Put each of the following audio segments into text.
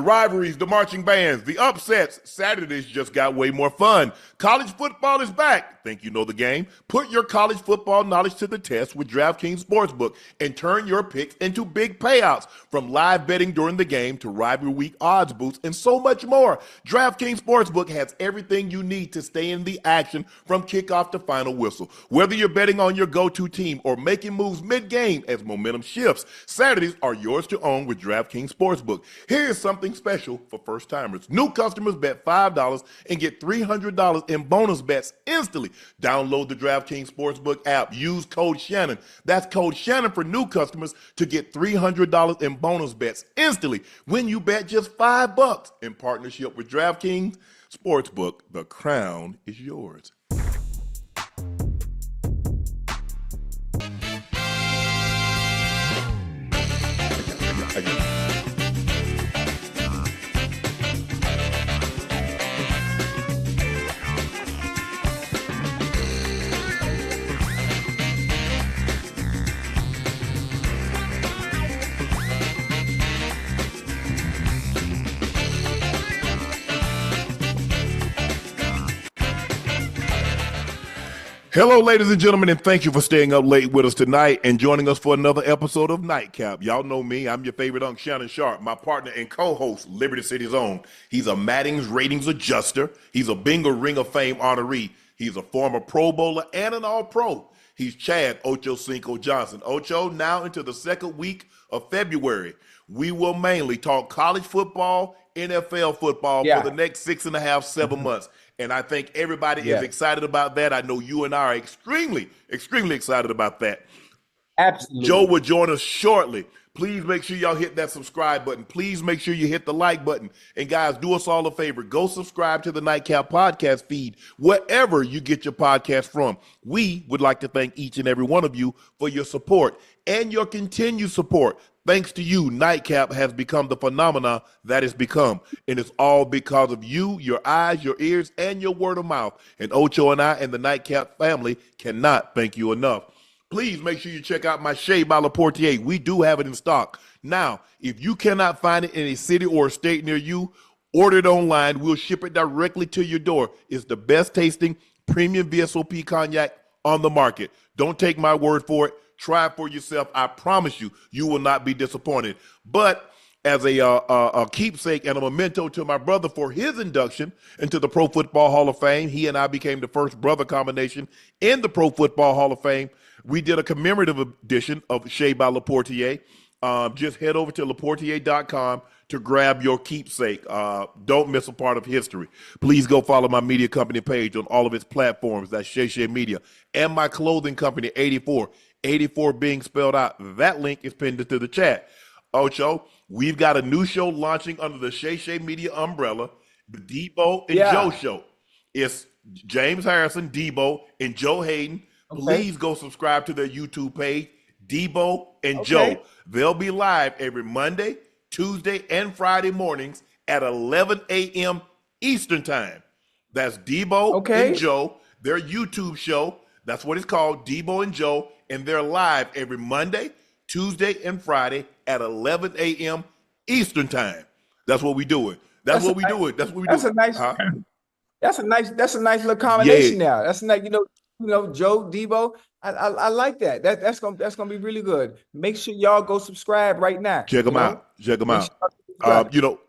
The rivalries, the marching bands, the upsets. Saturdays just got way more fun. College football is back. Think you know the game? Put your college football knowledge to the test with DraftKings Sportsbook and turn your picks into big payouts. From live betting during the game to rivalry week odds boosts and so much more. DraftKings Sportsbook has everything you need to stay in the action from kickoff to final whistle. Whether you're betting on your go-to team or making moves mid-game as momentum shifts, Saturdays are yours to own with DraftKings Sportsbook. Here's something special for first-timers. New customers bet $5 and get $300 in bonus bets instantly. Download the DraftKings Sportsbook app. Use code Shannon. That's code Shannon for new customers to get $300 in bonus bets instantly when you bet just $5. In partnership with DraftKings Sportsbook, the crown is yours. Hello, ladies and gentlemen, and thank you for staying up late with us tonight and joining us for another episode of Nightcap. Y'all know me. I'm your favorite Unc Shannon Sharpe, my partner and co-host, Liberty City's own. He's a Maddings ratings adjuster. He's a Bingo Ring of Fame honoree. He's a former Pro Bowler and an All-Pro. He's Chad Ochocinco Johnson. Ocho, now into the second week of February. We will mainly talk college football, NFL football for the next 6.5, 7 months. And I think everybody is excited about that. I know you and I are extremely, extremely excited about that. Absolutely. Joe will join us shortly. Please make sure y'all hit that subscribe button. Please make sure you hit the like button. And guys, do us all a favor. Go subscribe to the Nightcap podcast feed, wherever you get your podcast from. We would like to thank each and every one of you for your support and your continued support. Thanks to you, Nightcap has become the phenomena that it's become. And it's all because of you, your eyes, your ears, and your word of mouth. And Ocho and I and the Nightcap family cannot thank you enough. Please make sure you check out my Shea by Laportier. We do have it in stock. Now, if you cannot find it in a city or a state near you, order it online. We'll ship it directly to your door. It's the best tasting premium VSOP cognac on the market. Don't take my word for it. Try it for yourself. I promise you, you will not be disappointed. But as a keepsake and a memento to my brother for his induction into the Pro Football Hall of Fame, he and I became the first brother combination in the Pro Football Hall of Fame. We did a commemorative edition of Shea by Laportier. Just head over to laportier.com to grab your keepsake. Don't miss a part of history. Please go follow my media company page on all of its platforms. That's Shea Media. And my clothing company, 84. 84 being spelled out. That link is pinned into the chat. Ocho, we've got a new show launching under the Shea Media umbrella, the Debo and Joe Show. It's James Harrison, Debo, and Joe Hayden. Please go subscribe to their YouTube page, Debo and Joe. They'll be live every Monday, Tuesday, and Friday mornings at 11 a.m. Eastern Time. That's Debo and Joe, their YouTube show. That's what it's called, Debo and Joe. And they're live every Monday, Tuesday, and Friday at 11 a.m. Eastern Time. That's what we do it. That's what we do it. That's what we do. That's a nice little combination now. That's nice, you know, Joe, Debo. I like that. That's gonna be really good. Make sure y'all go subscribe right now. Check them out. Check them out.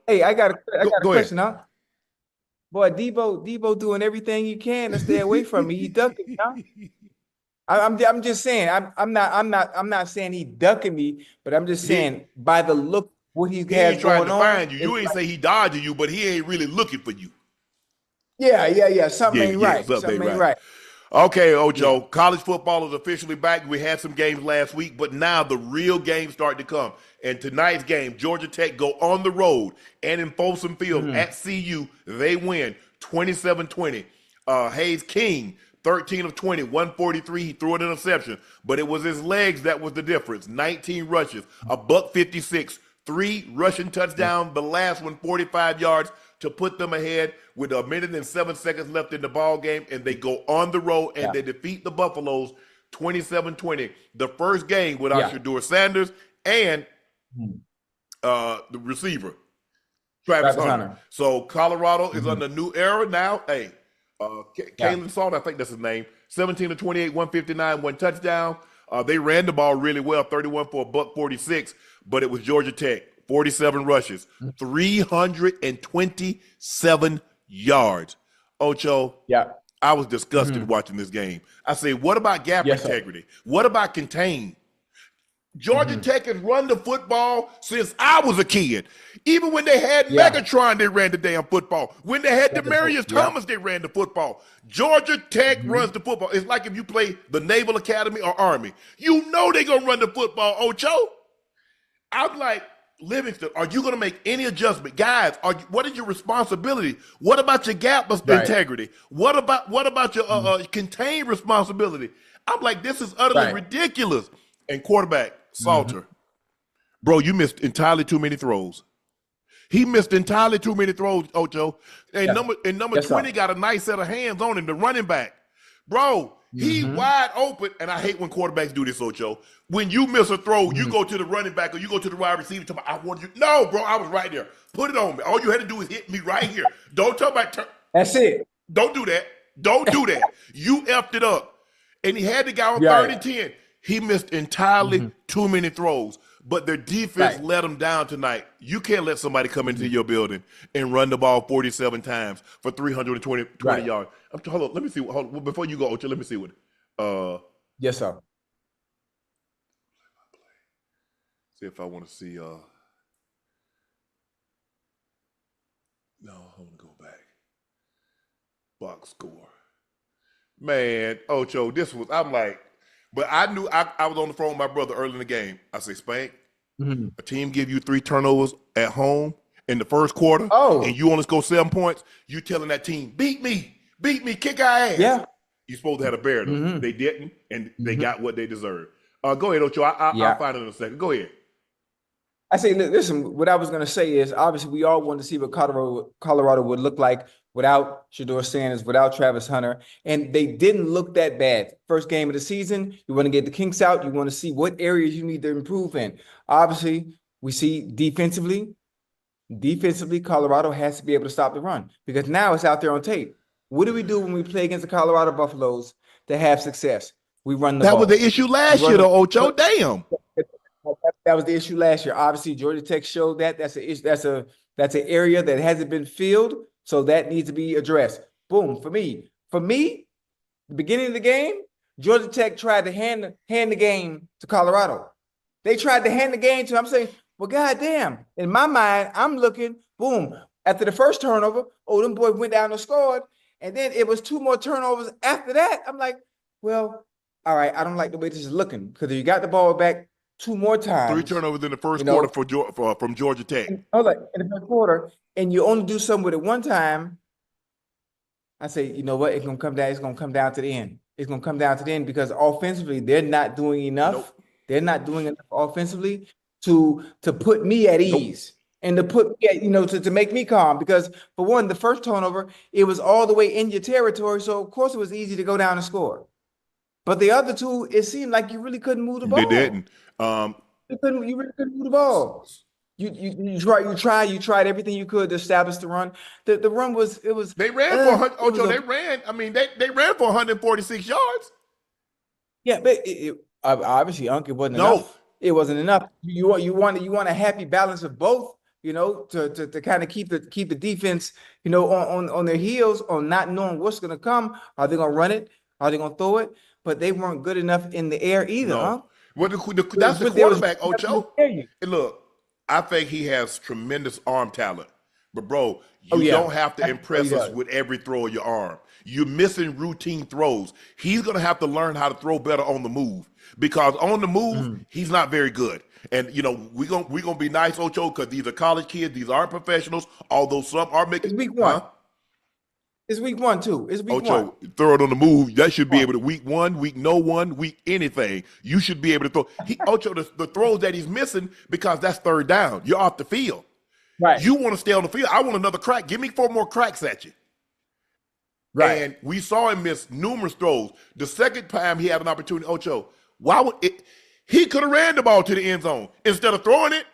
Hey, I got a question, huh? Boy, Debo doing everything you can to stay away from me. He ducking, huh? I'm just saying. I'm not saying he ducking me, but I'm just saying by the look what he has trying going to on. Find you. You ain't say he dodging you, but he ain't really looking for you. Yeah. Something ain't right. Something ain't right. Okay, Ocho, college football is officially back. We had some games last week, but now the real games start to come. And tonight's game, Georgia Tech go on the road and in Folsom Field at CU, they win 27-20. Hayes King, 13 of 20, 143. He threw an interception, but it was his legs that was the difference. 19 rushes, a $156, 3 rushing touchdowns, the last one 45 yards to put them ahead with 1 minute and 7 seconds left in the ball game, and they go on the road and they defeat the Buffaloes 27-20. The first game without Shedeur Sanders and the receiver. Travis Travis Hunter. Hunter. So Colorado is under new era now. Hey, Kalen Salt, I think that's his name. 17 to 28, 159, one touchdown. They ran the ball really well, 31 for a buck 46, but it was Georgia Tech, 47 rushes, 327 yards. Ocho, I was disgusted watching this game. I say, what about gap integrity? What about contain? Georgia Tech has run the football since I was a kid. Even when they had Megatron, they ran the damn football. When they had Demarius Thomas, they ran the football. Georgia Tech runs the football. It's like if you play the Naval Academy or Army. You know they're going to run the football, Ocho. I'm like, Livingston, are you going to make any adjustment? Guys, what is your responsibility? What about your gap integrity? What about your contained responsibility? I'm like, this is utterly ridiculous. And quarterback, Salter, bro, you missed entirely too many throws. He missed entirely too many throws, Ocho. And number 20 got a nice set of hands on him, the running back. Bro, he wide open, and I hate when quarterbacks do this, Ocho. When you miss a throw, you go to the running back or you go to the wide receiver. I want you. No, bro, I was right there. Put it on me. All you had to do is hit me right here. Don't talk about that's it. Don't do that. Don't do that. You effed it up. And he had the guy on 3rd and 10. He missed entirely too many throws, but their defense let him down tonight. You can't let somebody come into your building and run the ball 47 times for 320 yards. Hold on, let me see. Hold on, before you go, Ocho, let me see what. Yes, sir. See if I want to see. No, I want to go back. Box score. Man, Ocho, I'm like. But I knew I was on the phone with my brother early in the game. I say, Spank, a team give you 3 turnovers at home in the first quarter, and you only score 7 points, you telling that team, beat me, kick our ass. Yeah. You're supposed to have a bear. They didn't, and they got what they deserved. Go ahead, Ocho. I'll find it in a second. Go ahead. I say, listen, what I was going to say is, obviously, we all want to see what Colorado would look like without Shedeur Sanders, without Travis Hunter, and they didn't look that bad. First game of the season, you want to get the kinks out. You want to see what areas you need to improve in. Obviously, we see defensively, Colorado has to be able to stop the run because now it's out there on tape. What do we do when we play against the Colorado Buffaloes to have success? We run the ball. That was the issue last year, though, Ocho. Damn. That was the issue last year. Obviously, Georgia Tech showed that. That's an area that hasn't been filled, so that needs to be addressed. Boom. For me, the beginning of the game, Georgia Tech tried to hand the game to Colorado. They tried to hand the game to. I'm saying, well, goddamn. In my mind, I'm looking. Boom. After the first turnover, them boys went down and scored, and then it was 2 more turnovers after that. I'm like, well, all right. I don't like the way this is looking because you got the ball back 2 more times. 3 turnovers in the first quarter from Georgia Tech. In the first quarter, and you only do something with it one time. I say, you know what? It's gonna come down. It's gonna come down to the end. It's gonna come down to the end because offensively, they're not doing enough. Nope. They're not doing enough offensively to put me at ease and to put to make me calm. Because for one, the first turnover, it was all the way in your territory, so of course it was easy to go down and score. But the other 2, it seemed like you really couldn't move the ball. They didn't. You really couldn't move the ball. You tried everything you could to establish the run. The run was they ran for Ocho. They ran. I mean, they ran for 146 yards. Yeah, but obviously, Unc, it wasn't enough. It wasn't enough. You want a happy balance of both. To kind of keep the defense, on their heels, on not knowing what's going to come. Are they going to run it? Are they going to throw it? But they weren't good enough in the air either, huh? Well, that's the quarterback, Ocho. And look, I think he has tremendous arm talent. But, bro, you don't have to impress us with every throw of your arm. You're missing routine throws. He's going to have to learn how to throw better on the move because on the move, he's not very good. And, we're gonna be nice, Ocho, because these are college kids. These aren't professionals, although some are making – It's week 1. Huh? It's week 1, too. It's week Ocho, 1. Throw it on the move. That should be able to week 1, week no 1, week anything. You should be able to throw. Ocho, the throws that he's missing because that's 3rd down. You're off the field. Right. You want to stay on the field. I want another crack. Give me 4 more cracks at you. Right. And we saw him miss numerous throws. The second time he had an opportunity, Ocho, he could have ran the ball to the end zone instead of throwing it.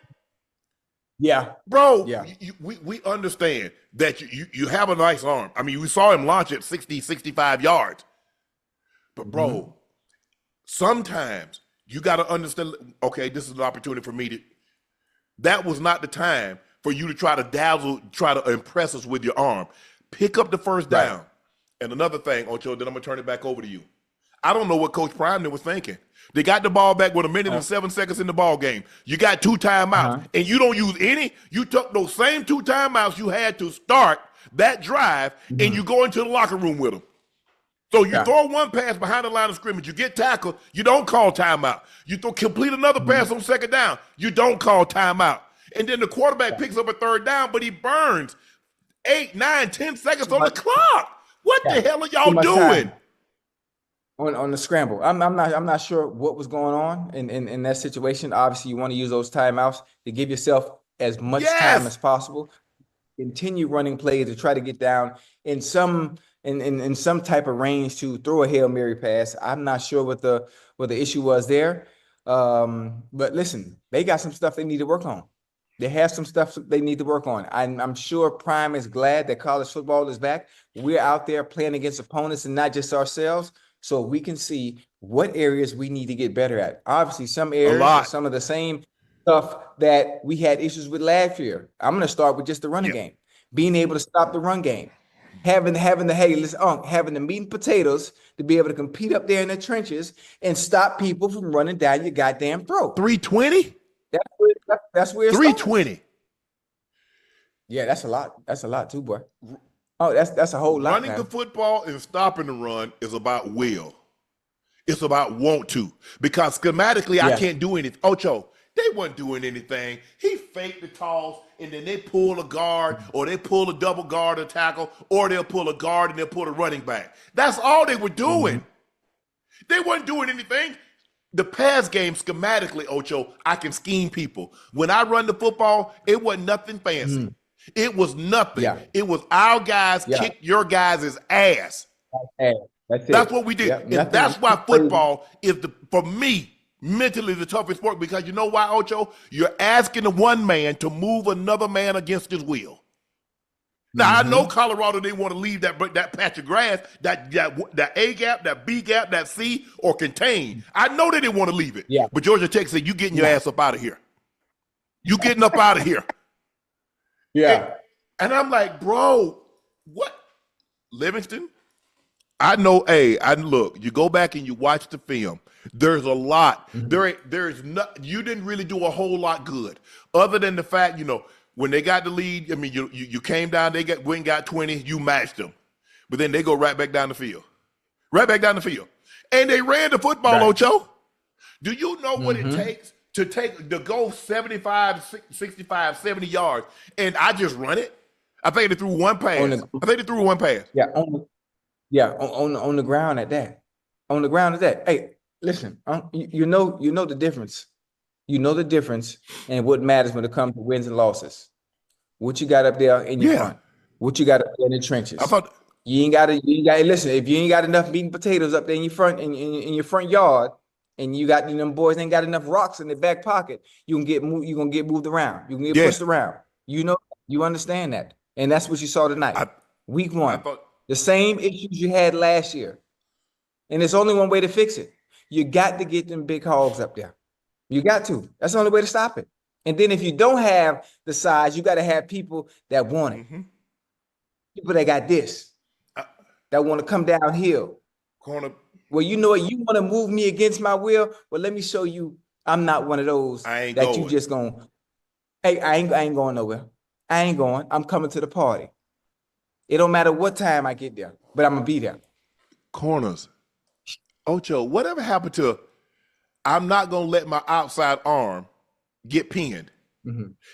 Yeah. Bro, Yeah. we understand that you have a nice arm. I mean, we saw him launch at 60, 65 yards. But, bro, sometimes you got to understand, okay, this is an opportunity for me to, that was not the time for you to try to impress us with your arm. Pick up the first down. Right. And another thing, Ocho, then I'm going to turn it back over to you. I don't know what Coach Primner was thinking. They got the ball back with 1 minute and 7 seconds in the ball game. You got 2 timeouts, and you don't use any. You took those same 2 timeouts you had to start that drive, and you go into the locker room with them. So you throw one pass behind the line of scrimmage, you get tackled, you don't call timeout. You complete another pass on second down, you don't call timeout. And then the quarterback picks up a third down, but he burns 8, 9, 10 seconds on the clock. What the hell are y'all doing? On the scramble. I'm not sure what was going on in that situation. Obviously, you want to use those timeouts to give yourself as much time as possible. Continue running plays to try to get down in some type of range to throw a Hail Mary pass. I'm not sure what the issue was there. But listen, they got some stuff they need to work on. They have some stuff they need to work on. I'm sure Prime is glad that college football is back. We're out there playing against opponents and not just ourselves, so we can see what areas we need to get better at. Obviously, some areas are some of the same stuff that we had issues with last year. I'm going to start with just the running game, being able to stop the run game, having the meat and potatoes to be able to compete up there in the trenches and stop people from running down your goddamn throat. 320? That's where it's 320. Yeah, that's a lot. That's a lot too, boy. Oh, that's a whole lot. Running the football and stopping the run is about will. It's about want to. Because schematically, I can't do anything. Ocho, they weren't doing anything. He faked the toss, and then they pull a guard, or they pull a double guard or tackle, or they'll pull a guard and they'll pull a running back. That's all they were doing. They weren't doing anything. The pass game, schematically, Ocho, I can scheme people. When I run the football, it wasn't nothing fancy. It was nothing. It was our guys kick your guys' ass. That's what we did. And that's why football is, for me, mentally the toughest sport, because you know why, Ocho? You're asking the one man to move another man against his will. Now, I know Colorado, they want to leave that patch of grass, that A gap, that B gap, that C, or contain. I know they didn't want to leave it. But Georgia Tech said, you getting your ass up out of here. You getting up out of here. And I'm like, bro, what? Livingston? I know, look, you go back and you watch the film. There's a lot. There's not, you didn't really do a whole lot good, other than the fact, when they got the lead, I mean, you came down, they went and got 20, you matched them. But then they go right back down the field. Right back down the field. And they ran the football, Ocho. Do you know what it takes to go 75, 65, 70 yards, and I just run it? I think they threw one pass. On the ground at that. On the ground at that. Hey, listen, you know the difference. You know the difference and what matters when it comes to wins and losses. What you got up there in your front. What you got up there in the trenches. You ain't got listen, if you ain't got enough meat and potatoes up there in your front in your front yard, and you got them boys ain't got enough rocks in their back pocket, you're gonna get moved around. You can get pushed around. You understand that. And that's what you saw tonight. Week 1. The same issues you had last year. And there's only one way to fix it. You got to get them big hogs up there. You got to. That's the only way to stop it. And then if you don't have the size, you got to have people that want it. People that got this, that want to come downhill. Well, you know what? You want to move me against my will? Well, let me show you I'm not one of those you just going, hey, I ain't going nowhere. I ain't going. I'm coming to the party. It don't matter what time I get there, but I'm going to be there. Corners. Ocho, whatever happened to, I'm not going to let my outside arm get pinned.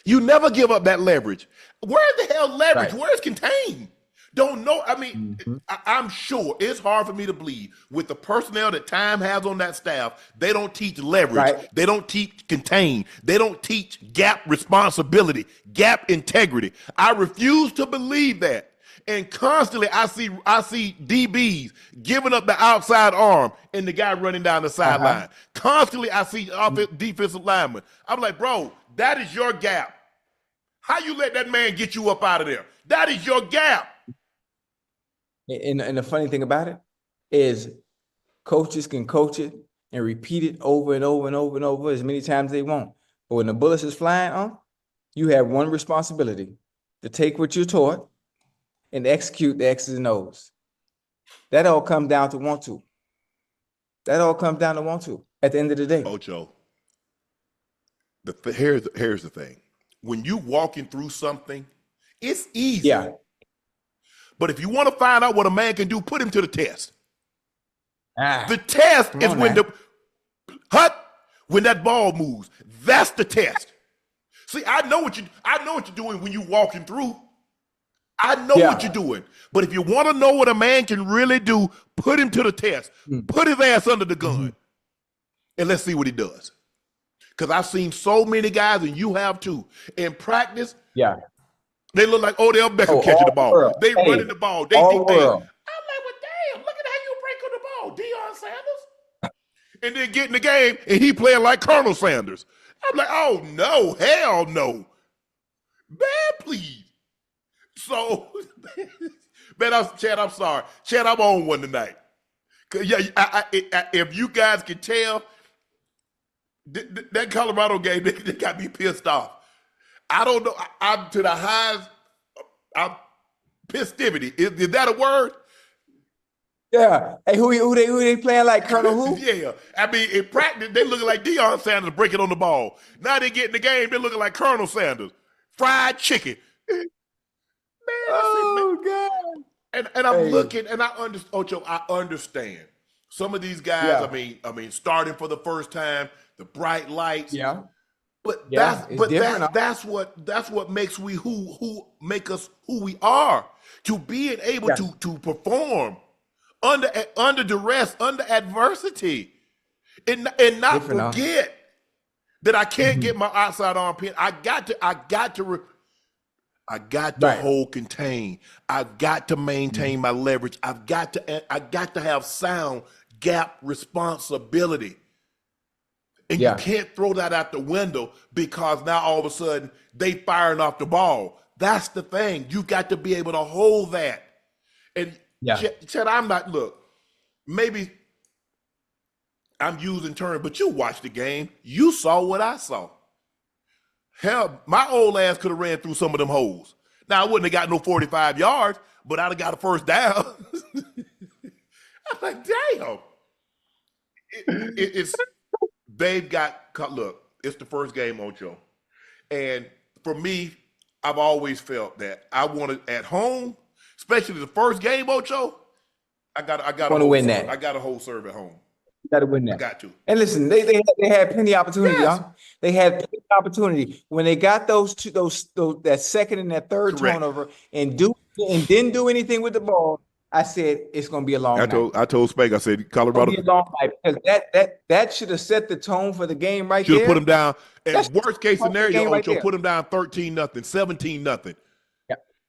You never give up that leverage. Where's the hell leverage? Where's contained? Don't know. I mean, I'm sure it's hard for me to believe with the personnel that Time has on that staff. They don't teach leverage. They don't teach contain. They don't teach gap responsibility, gap integrity. I refuse to believe that. And constantly I see DBs giving up the outside arm and the guy running down the sideline. Constantly I see defensive linemen. I'm like, bro, that is your gap. How you let that man get you up out of there? That is your gap. And the funny thing about it is coaches can coach it and repeat it over and over and over and over as many times as they want. But when the bullets is flying, you have one responsibility: to take what you're taught and execute the X's and O's. That all comes down to want to. That all comes down to want to at the end of the day. Ocho, here's the thing. When you walking through something, it's easy. Yeah. But if you want to find out what a man can do, put him to the test. The test is when when that ball moves. That's the test. See, I know what you're doing when you're walking through. I know what you're doing. But if you want to know what a man can really do, put him to the test. Put his ass under the gun. And let's see what he does. Because I've seen so many guys, and you have too, in practice. Yeah. They look like Odell Beckham catching the ball. World. They running the ball. They think they. I'm like, well, damn, look at how you break on the ball, Deion Sanders. And then get in the game, and he playing like Colonel Sanders. I'm like, oh, no, hell no. Man, please. So, man, Chad, I'm sorry. Chad, I'm on one tonight. Yeah, if you guys can tell, that Colorado game, they got me pissed off. I don't know. I'm to the highest. I'm pistivity. Is that a word? Yeah. Hey, who they playing like Colonel who? Yeah. I mean, in practice, they looking like Deion Sanders breaking on the ball. Now they get in the game, they're looking like Colonel Sanders. Fried chicken. Man, God. And I'm looking, and Ocho, I understand. Some of these guys, I mean, starting for the first time, the bright lights. Yeah. But that's what makes who make us who we are. To being able to perform under duress, under adversity, and not forget that I can't get my outside arm pin. I got to hold contain. I've got to maintain my leverage. I've got to have sound gap responsibility. And you can't throw that out the window because now all of a sudden they firing off the ball. That's the thing. You got to be able to hold that. And Chad, I'm not, look, maybe I'm using terms, but you watched the game. You saw what I saw. Hell, my old ass could have ran through some of them holes. Now, I wouldn't have got no 45 yards, but I'd have got a first down. I'm like, damn. They've got, look, it's the first game, Ocho. And for me, I've always felt that I wanted at home, especially the first game, Ocho, I got to win that. I got a whole serve at home. You got to win that. I got to. And listen, they had plenty of opportunity, y'all. They had plenty of opportunity. When they got those that second and that third turnover and didn't do anything with the ball, I said it's going to be a long night. I told Spank, I said Colorado. It's going to be a long night because that should have set the tone for the game right there. Should have put them down. At worst case scenario, Ocho, put them down 13-0, 17-0.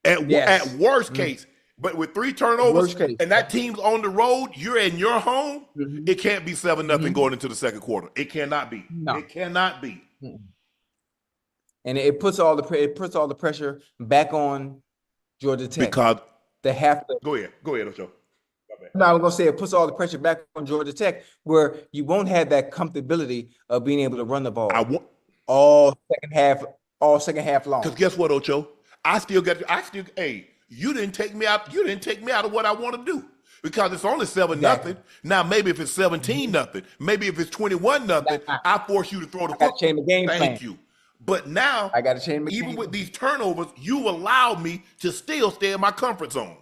At worst case. But with 3 turnovers and that team's on the road, you're in your home, it can't be 7-0 going into the second quarter. It cannot be. No. It cannot be. And it puts all the pressure back on Georgia Tech. Because they have to go ahead, Ocho. No, I'm gonna say it puts all the pressure back on Georgia Tech, where you won't have that comfortability of being able to run the ball all second half long. Because guess what, Ocho? You didn't take me out. You didn't take me out of what I want to do because it's only 7-0. Now maybe if it's 17-0, maybe if it's 21-0, I force you to throw the football. Change the game plan. Thank you. But now I got to change. Even with these turnovers, you allow me to still stay in my comfort zone.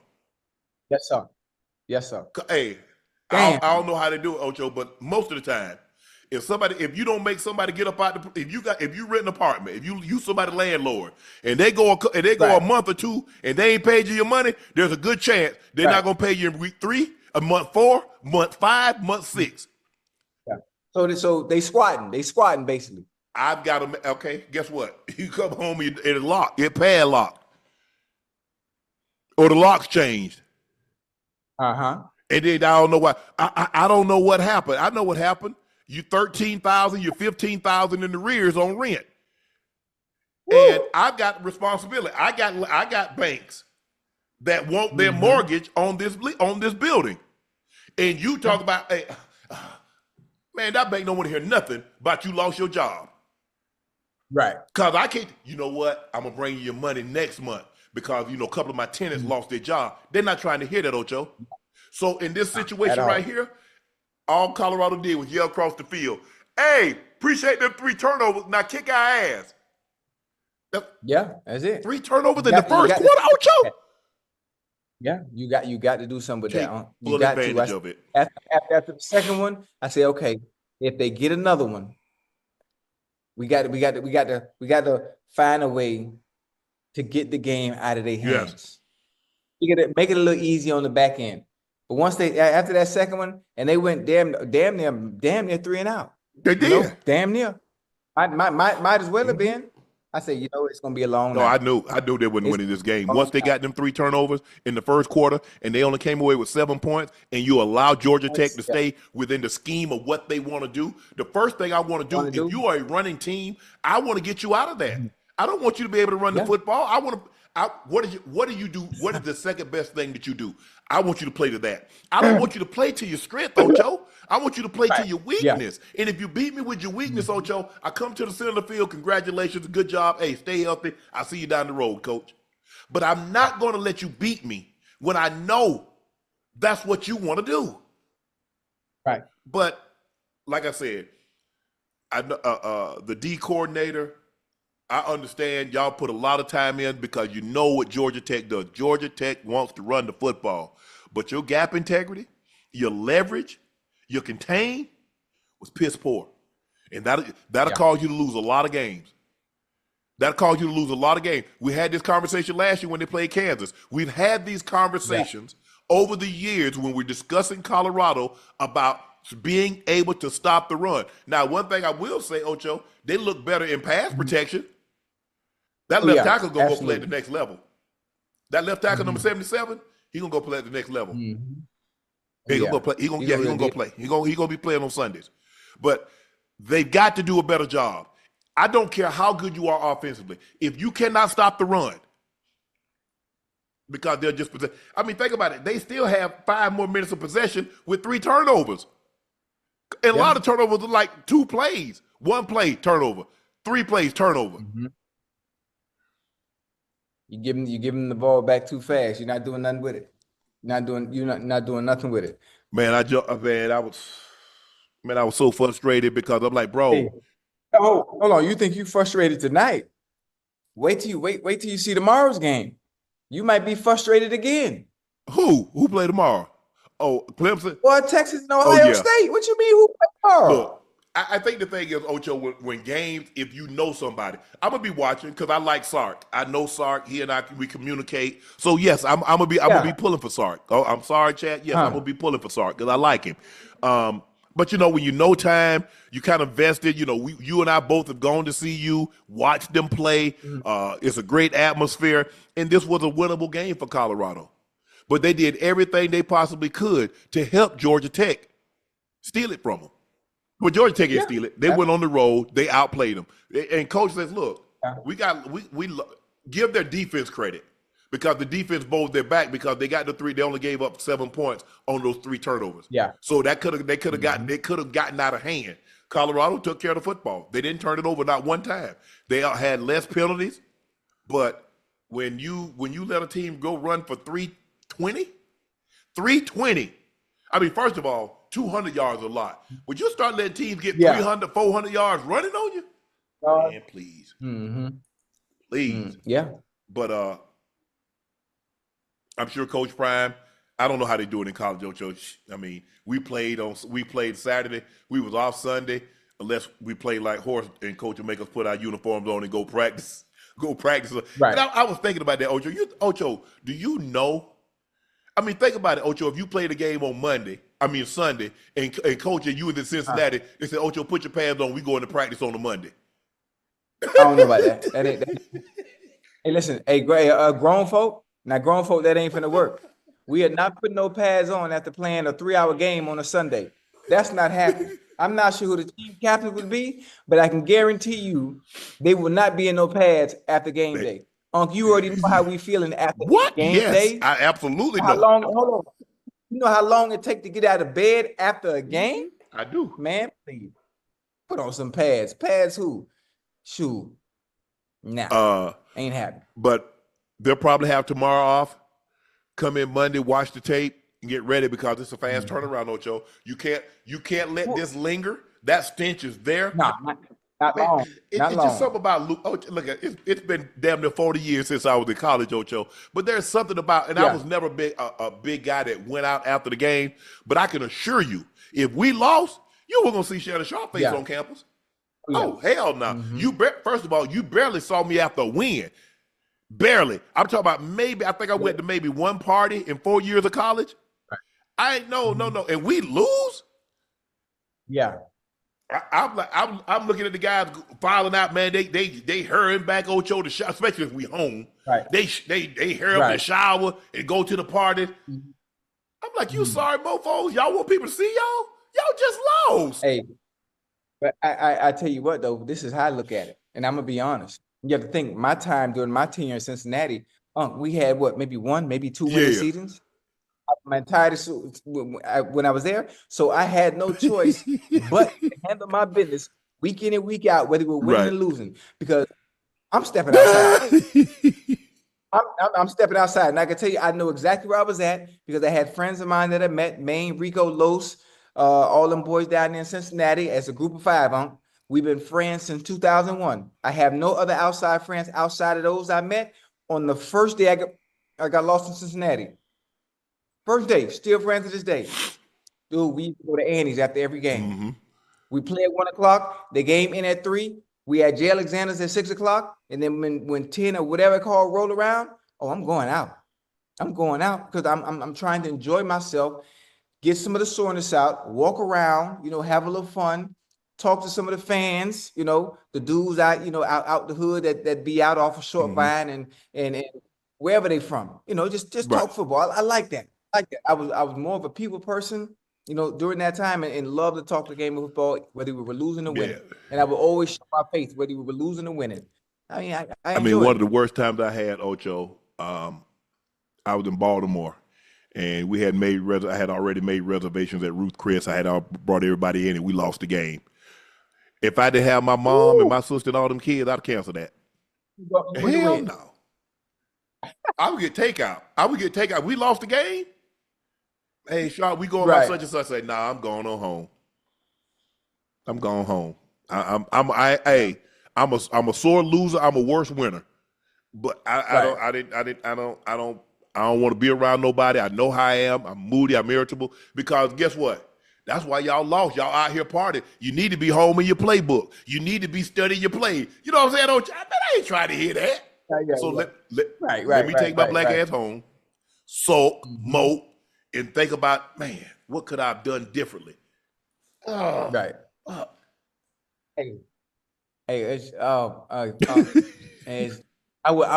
Yes, sir. Yes, sir. Hey, I don't know how to do it, Ocho, but most of the time, if you don't make somebody get up out if you rent an apartment, if you somebody landlord, and they go a month or two and they ain't paid you your money, there's a good chance they're not gonna pay you in week 3, a month 4, month 5, month 6. Yeah. So they squatting basically. I've got to. Okay, guess what? You come home, it's locked. It padlocked, or the locks changed. And then I don't know why. I don't know what happened. I know what happened. You 13,000, you're 15,000 in the rears on rent. And I've got responsibility. I got banks that want their mortgage on this building. And you talk about, hey, man, that bank don't want to hear nothing about you lost your job. Right. Because I can't, you know what? I'm going to bring you your money next month because, a couple of my tenants lost their job. They're not trying to hear that, Ocho. So in this situation right here, all Colorado did was yell across the field, hey, appreciate them 3 turnovers. Now kick our ass. Yeah, that's it. 3 turnovers in the first quarter, Ocho. Yeah, you got to do something with that. You Full got advantage to. of it. After the second one, I say, okay, if they get another one, we got to find a way to get the game out of their hands. Yes. Make it a little easy on the back end. But once after that second one, and they went damn near 3 and out. They did. Damn near. Might as well have been. I said, it's going to be a long night. I knew they wouldn't win this game. Once they got them 3 turnovers in the first quarter and they only came away with 7 points and you allow Georgia Tech to stay within the scheme of what they want to do, the first thing I want to do, if you are a running team, I want to get you out of that. I don't want you to be able to run the football. What do you do? What is the second best thing that you do? I want you to play to that. I don't want you to play to your strength, Ocho. I want you to play to your weakness. Yeah. And if you beat me with your weakness, Ocho, I come to the center of the field. Congratulations. Good job. Hey, stay healthy. I'll see you down the road, coach. But I'm not going to let you beat me when I know that's what you want to do. Right. But like I said, the D coordinator, I understand y'all put a lot of time in because you know what Georgia Tech does. Georgia Tech wants to run the football. But your gap integrity, your leverage, your contain was piss poor. And that'll cause you to lose a lot of games. That'll cause you to lose a lot of games. We had this conversation last year when they played Kansas. We've had these conversations over the years when we're discussing Colorado about being able to stop the run. Now, one thing I will say, Ocho, they look better in pass protection. That left tackle going to go play at the next level. That left tackle, number 77, he's going to go play at the next level. He's going to go play. He's going to go play. He's going to be playing on Sundays. But they've got to do a better job. I don't care how good you are offensively. If you cannot stop the run, because they're just – I mean, think about it. They still have 5 more minutes of possession with 3 turnovers. And a lot of turnovers are like 2 plays. 1 play, turnover. 3 plays, turnover. You give them the ball back too fast. You're not doing nothing with it. You're not doing nothing with it. Man, I was so frustrated because I'm like, bro. Hey. Oh, hold on. You think you frustrated tonight? Wait till you see tomorrow's game. You might be frustrated again. Who play tomorrow? Oh, Clemson. Well, Texas and Ohio State. What you mean? Who play tomorrow? Look, I think the thing is, Ocho, when games, if you know somebody, I'm gonna be watching because I like Sark. I know Sark. He and we communicate. So yes, I'm gonna be pulling for Sark. Oh, I'm sorry, Chad. Yes, I'm gonna be pulling for Sark because I like him. But when you know time, you kind of vested. You and I both have gone to see you, watch them play. It's a great atmosphere, and this was a winnable game for Colorado. But they did everything they possibly could to help Georgia Tech steal it from them. But Georgia Tech didn't steal it. They went on the road. They outplayed them. And coach says, "Look, we give their defense credit because the defense bowled their back because they got the 3. They only gave up 7 points on those 3 turnovers. Yeah. So they could have gotten out of hand. Colorado took care of the football. They didn't turn it over not one time. They had less penalties, but when you let a team go run for 320, I mean, first of all, 200 yards is a lot. Would you start letting teams get 300, 400 yards running on you? Man, please. Please. Yeah. But I'm sure Coach Prime, I don't know how they do it in college, Ocho. I mean, we played Saturday. We was off Sunday, unless we played like horse and coach will make us put our uniforms on and go practice. Right. And I was thinking about that, Ocho. Ocho, do you know? I mean, think about it, Ocho. If you played a game on Sunday, and coach and you was in Cincinnati, they said, Ocho, put your pads on. We go into practice on a Monday. I don't know about that. Hey, listen. Hey, grown folk. Now, grown folk, that ain't finna work. We are not putting no pads on after playing a 3-hour game on a Sunday. That's not happening. I'm not sure who the team captain would be, but I can guarantee you they will not be in no pads after game day. Unc, you already know how we feeling after What? game Yes, day. I absolutely How know. long? Hold on. You know how long it take to get out of bed after a game? I do. Man, please put on some pads. Pads who? Shoot. Nah, ain't happening. But they'll probably have tomorrow off. Come in Monday, watch the tape, and get ready because it's a fast turnaround, Ocho. You can't let this linger. That stench is there. Nah, not Man, long. Not it's long. just something about Luke. Ocho, look, it's been damn near 40 years since I was in college, Ocho. But there's something about, and I was never a big guy that went out after the game. But I can assure you, if we lost, you were gonna see Shannon Sharpe face on campus. Oh hell no! First of all, you barely saw me after a win. Barely. I'm talking about maybe. I think I went to maybe one party in 4 years of college. I ain't no, and we lose. Yeah. I'm looking at the guys filing out, man. They hurrying back Ocho to shower, especially if we home. Right. They hurry up and shower and go to the party. I'm like, you sorry mofos. Y'all want people to see y'all? Y'all just lost. Hey, but I tell you what though, this is how I look at it, and I'm gonna be honest. You have to think my time during my tenure in Cincinnati. We had what, maybe one, maybe two winning seasons. My entire when I was there, so I had no choice but to handle my business week in and week out, whether we're winning or losing, because I'm stepping outside. I'm stepping outside, and I can tell you, I know exactly where I was at because I had friends of mine that I met, Maine, Rico, Los, all them boys down there in Cincinnati as a group of five. We've been friends since 2001. I have no other outside friends outside of those I met on the first day I got lost in Cincinnati. First day, still friends to this day. Dude, we used to go to Annie's after every game. We play at 1 o'clock. The game in at 3. We had J. Alexander's at 6 o'clock. And then when 10 or whatever call roll around, I'm going out. I'm going out because I'm trying to enjoy myself, get some of the soreness out, walk around, have a little fun, talk to some of the fans, the dudes out, out the hood that be out off of Short Vine and wherever they from, just talk football. I like that. I was more of a people person, during that time and love to talk the game of football, whether we were losing or winning. And I would always show my face, whether we were losing or winning. I mean, one of the worst times I had, Ocho, I was in Baltimore, and we had I had already made reservations at Ruth Chris. I had brought everybody in, and we lost the game. If I didn't have my mom and my sister and all them kids, I'd cancel that. Hell no. I would get takeout. We lost the game. Hey, Sharp, we going by such and such. Say, nah, I'm going on home. I'm going home. I'm a sore loser. I'm a worse winner. But I don't want to be around nobody. I know how I am. I'm moody. I'm irritable. Because guess what? That's why y'all lost. Y'all out here partying. You need to be home in your playbook. You need to be studying your play. You know what I'm saying? I ain't trying to hear that. So let me take my black ass home, sulk, mope, and think about, man, what could I have done differently? Hey, I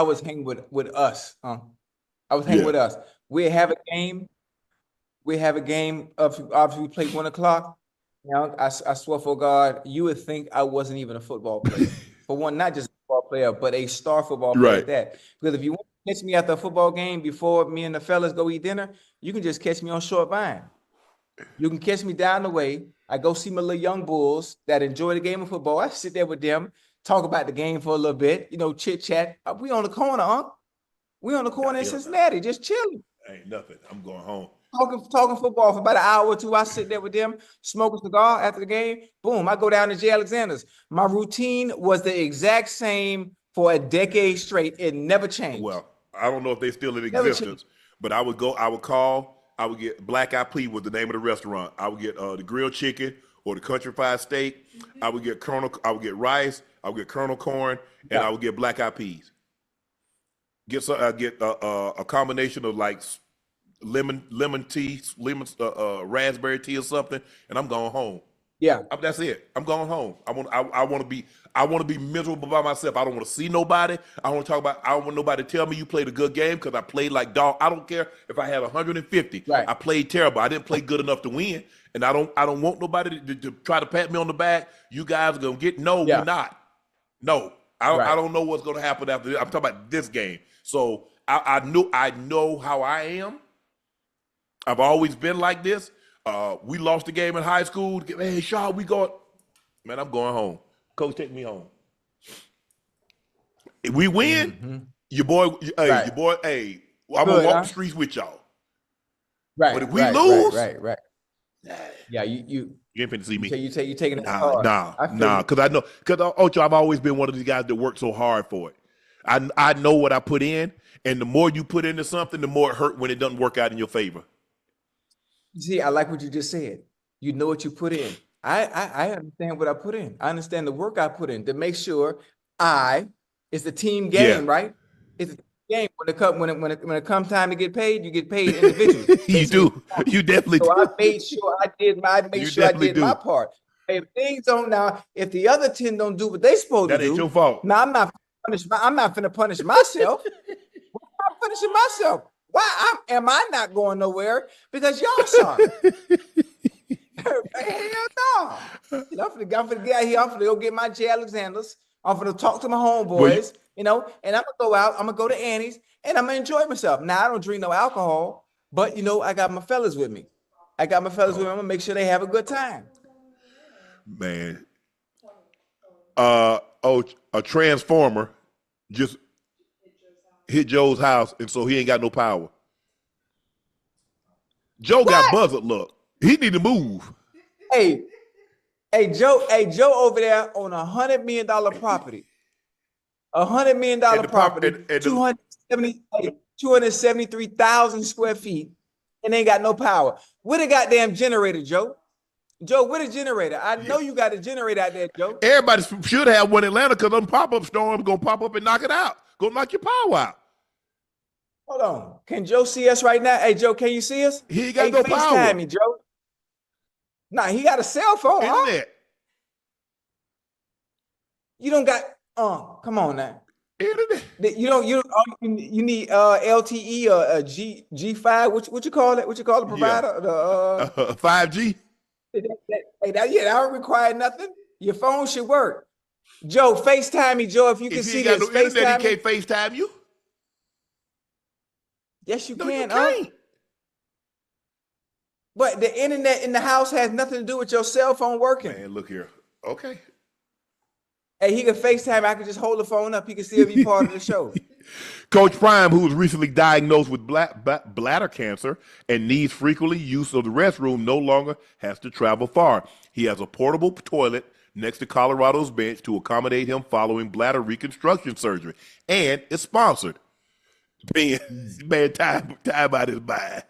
was hanging with us. I was hanging with us. We have a game. Obviously, we play 1 o'clock. I swear for God, you would think I wasn't even a football player. For one, not just a football player, but a star football player at that. Because if you want to catch me after a football game before me and the fellas go eat dinner, you can just catch me on Short Vine. You can catch me down the way. I go see my little young bulls that enjoy the game of football. I sit there with them, talk about the game for a little bit, chit chat. We on the corner, Unc. We on the corner in Cincinnati, just chilling. Ain't nothing. I'm going home. Talking football for about an hour or two. I sit there with them, smoke a cigar after the game. Boom, I go down to J. Alexander's. My routine was the exact same for a decade straight. It never changed. Well, I don't know if they still in existence, but I would get Black Eyed Peas was the name of the restaurant. I would get the grilled chicken or the country fried steak. I would get rice. I would get Colonel corn, and I would get Black Eyed Peas. Get a combination of like lemon tea, raspberry tea or something, and I'm going home. Yeah. That's it. I'm going home. I want to be miserable by myself. I don't want to see nobody. I want to talk about. I don't want nobody to tell me you played a good game because I played like dog. I don't care if I had 150. Right. I played terrible. I didn't play good enough to win, and I don't want nobody to try to pat me on the back. You guys are gonna get Yeah. we're not. No, I Right. don't know what's gonna happen after this. I'm talking about this game. So I know how I am. I've always been like this. We lost the game in high school. Hey, Shaw, we going. Man, I'm going home. Coach, take me home. If we win, your boy, Right. your boy, hey, I'm gonna walk the streets with y'all. Right. But if we lose, right. Yeah, you ain't finna see me. you taking it Nah, hard. because Ocho, I've always been one of these guys that worked so hard for it. I know what I put in, and the more you put into something, the more it hurt when it doesn't work out in your favor. See, I like what you just said. You know what you put in. I understand what I put in. I understand the work I put in to make sure it's a team game, right? It's a game. When it comes time to get paid, you get paid individually. You do. You definitely do. I made sure I did my part. If things don't now, if the other 10 don't do what they supposed to do, that ain't your fault. Now I'm not finna punish myself. I'm punishing myself. Why am I not going nowhere? Because y'all sorry. Hell no. I'm finna get out here. I'm finna go get my J. Alexander's. I'm finna talk to my homeboys, and I'm gonna go out. I'm gonna go to Annie's, and I'm gonna enjoy myself. Now I don't drink no alcohol, but I got my fellas with me. I'm gonna make sure they have a good time. Man. A transformer just hit Joe's house, and so he ain't got no power. Joe got buzzard luck. He need to move. Hey, Joe over there on $100 million property. $100 million property, 273,000 square feet, and ain't got no power. With a goddamn generator, Joe. Joe, with a generator. I know you got a generator out there, Joe. Everybody should have one in Atlanta because them pop-up storms gonna pop up and knock it out. Go knock your power out. Hold on. Can Joe see us right now? Hey, Joe, can you see us? He ain't got no power. FaceTime me, Joe. Nah, he got a cell phone. Internet. You don't got. Come on now. Internet. You need LTE or G5. What you call it? What you call the provider? Yeah. The 5G. Hey, that don't require nothing. Your phone should work. Joe, FaceTime me, Joe. If you can see this, no internet, he can't FaceTime you. Yes, you can. You can't. But the internet in the house has nothing to do with your cell phone working. Man, look here. Okay. Hey, he can FaceTime. I can just hold the phone up. He can still be part of the show. Coach Prime, who was recently diagnosed with bladder cancer and needs frequently use of the restroom, no longer has to travel far. He has a portable toilet next to Colorado's bench to accommodate him following bladder reconstruction surgery, and it's sponsored. Man, time out his mind.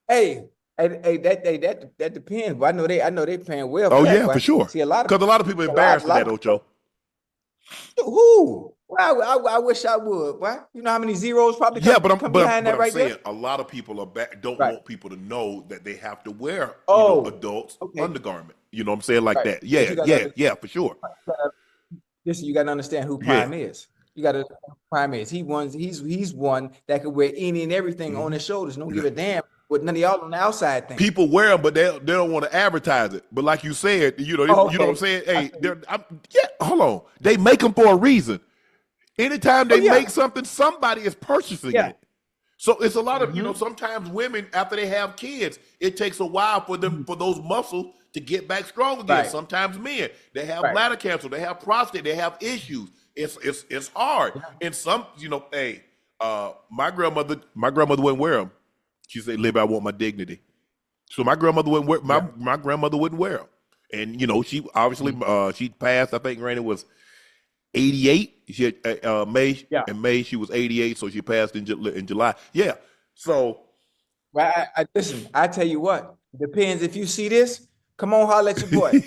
Hey, that depends. But I know they paying well. Oh for yeah, for sure. See, a lot of people embarrassed for that, Ocho. Who? Well, I wish I would. What? You know how many zeros probably come behind that right there? A lot of people don't want people to know that they have to wear adults undergarment. You know what I'm saying? Like that. Yeah, for sure. Listen, you got to understand who Prime is. You got to understand who Prime is. He's one that could wear any and everything on his shoulders. Don't give a damn what none of y'all on the outside think. People wear them, but they don't want to advertise it. But like you said, you know what I'm saying? Hey, hold on. They make them for a reason. Anytime they make something, somebody is purchasing it. So it's a lot of, sometimes women, after they have kids, it takes a while for those muscles to get back strong again. Right. Sometimes men, they have bladder cancer, they have prostate, they have issues. It's hard. And some, my grandmother wouldn't wear them. She said, "Libby, I want my dignity." So my grandmother wouldn't wear my grandmother wouldn't wear them. And she obviously she passed. I think Granny was 88. She had May she was 88, so she passed in July. Yeah. So, well, listen. I tell you what. Depends if you see this. Come on, holler at your boy.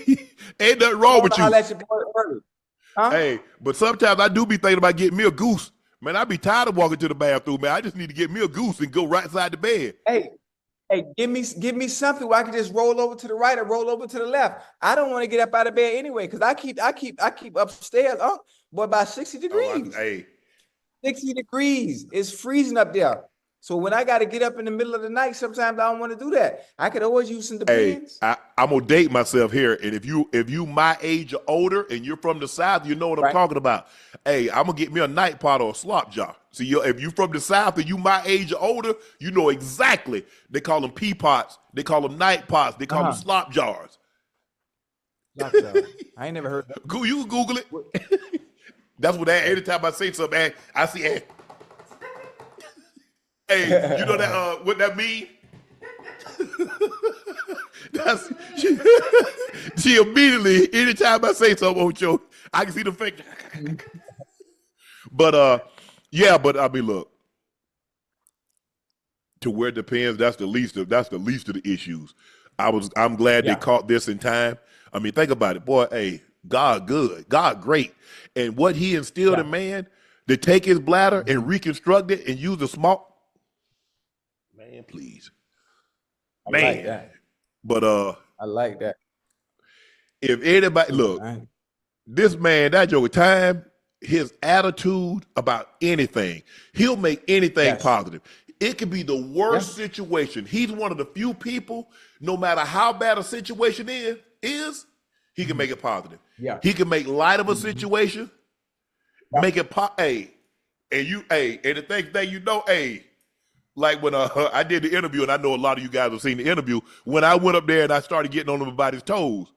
Ain't nothing wrong with you. Holler at your boy early. Huh? Hey, but sometimes I do be thinking about getting me a goose. Man, I be tired of walking to the bathroom, man. I just need to get me a goose and go right side the bed. Hey, Hey, give me something where I can just roll over to the right or roll over to the left. I don't want to get up out of bed anyway because I keep upstairs. Oh, boy, about 60 degrees. Hey, 60 degrees. It's freezing up there. So when I got to get up in the middle of the night, sometimes I don't want to do that. I could always use some Depends. I'm gonna date myself here, and if you my age or older and you're from the South, you know what I'm talking about. Hey, I'm gonna get me a night pot or a slop jar. See, if you from the South and you my age or older, you know exactly. They call them pea pots. They call them night pots. They call them slop jars. Slop jar. I ain't never heard that. You can Google it. That's what anytime I say something, man, I see. Hey, you know that what that mean? That's she immediately, anytime I say something, Ocho, I can see the fake. But but I mean, look, to where it depends, that's the least of the issues. I'm glad they caught this in time. I mean, think about it, boy. Hey, God good, God great, and what He instilled in man to take his bladder and reconstruct it and use a small. Man, please. Man. I like that. But I like that. If anybody look, this man, that joke time, his attitude about anything, he'll make anything positive. It could be the worst situation. He's one of the few people, no matter how bad a situation is, he can make it positive. Yeah. He can make light of a situation, make it and the thing you know, like when I did the interview, and I know a lot of you guys have seen the interview, when I went up there and I started getting on him about his toes,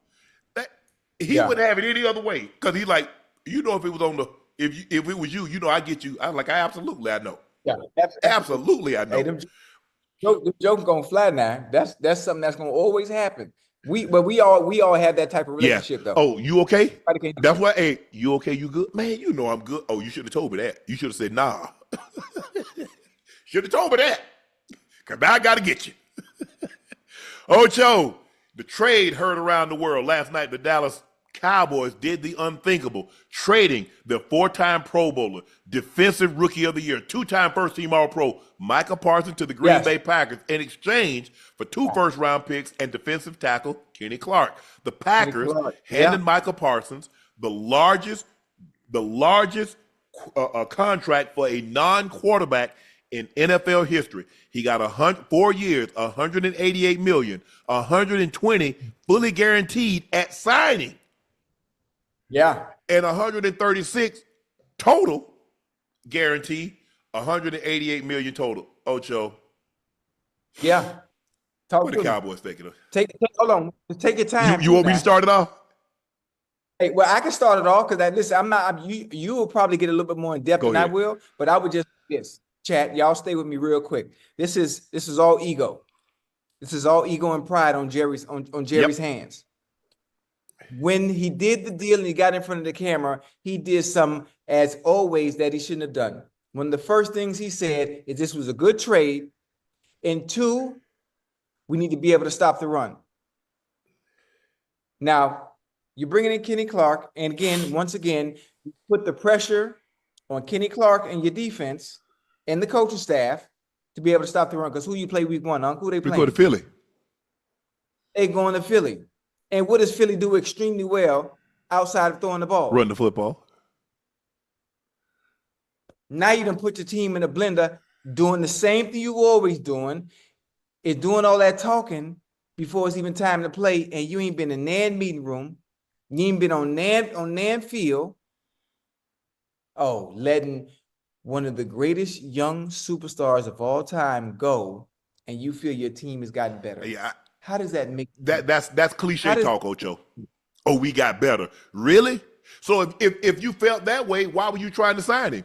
he wouldn't have it any other way. Because he's like, if it was on if it was you, I get you. I'm like, absolutely, I know. Yeah, absolutely, I know. Hey, the joke gonna fly now. That's something that's gonna always happen. We all have that type of relationship though. Oh, you okay? That's why. Hey, you okay? You good, man? You know I'm good. Oh, you should have told me that. You should have said nah. Should have told me that. Because now I got to get you. Ocho, the trade heard around the world. Last night, the Dallas Cowboys did the unthinkable, trading the 4-time Pro Bowler, Defensive Rookie of the Year, 2-time first-team All-Pro, Micah Parsons to the Green Bay Packers in exchange for 2 first-round picks and defensive tackle Kenny Clark. The Packers handed Micah Parsons the largest contract for a non-quarterback in NFL history. He got 4 years, $188 million, 120 fully guaranteed at signing. Yeah. And 136 total guaranteed, 188 million total. Ocho. Yeah. What the Cowboys thinking of? Hold on. Take your time. You want me to start it off? Hey, well, I can start it off because listen, you will probably get a little bit more in depth than I will, but I would just chat. Y'all stay with me real quick. This is all ego. This is all ego and pride on Jerry's hands. When he did the deal and he got in front of the camera, he did something, as always, that he shouldn't have done. One of the first things he said is this was a good trade, and 2, we need to be able to stop the run. Now, you're bringing in Kenny Clark, and once again, you put the pressure on Kenny Clark and your defense and the coaching staff to be able to stop the run. Because who you play week 1, Unc? Who they playing? We go to Philly. They going to Philly. And what does Philly do extremely well outside of throwing the ball? Run the football. Now you done put your team in a blender doing the same thing you were always doing, is doing all that talking before it's even time to play, and you ain't been in NAN meeting room. You ain't been on NAN field. Oh, letting one of the greatest young superstars of all time go, and you feel your team has gotten better. Yeah. How does that make that's cliche talk, Ocho? Oh, we got better. Really? So if you felt that way, why were you trying to sign him?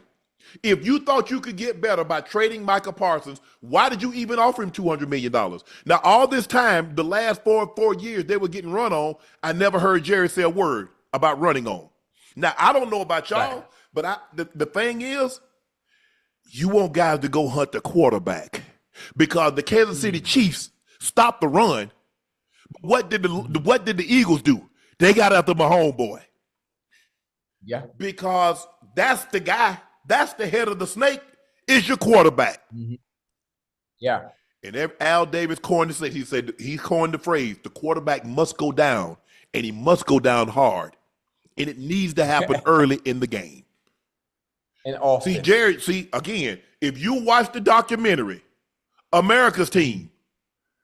If you thought you could get better by trading Micah Parsons, why did you even offer him $200 million? Now, all this time, the last four years they were getting run on, I never heard Jerry say a word about running on. Now, I don't know about y'all, but the thing is, you want guys to go hunt the quarterback because the Kansas City Chiefs stopped the run. What did the Eagles do? They got after my homeboy. Yeah. Because that's the guy, that's the head of the snake, is your quarterback. Mm-hmm. Yeah. And Al Davis coined he coined the phrase, the quarterback must go down, and he must go down hard. And it needs to happen early in the game. And often. See, Jerry, again, if you watch the documentary, America's Team,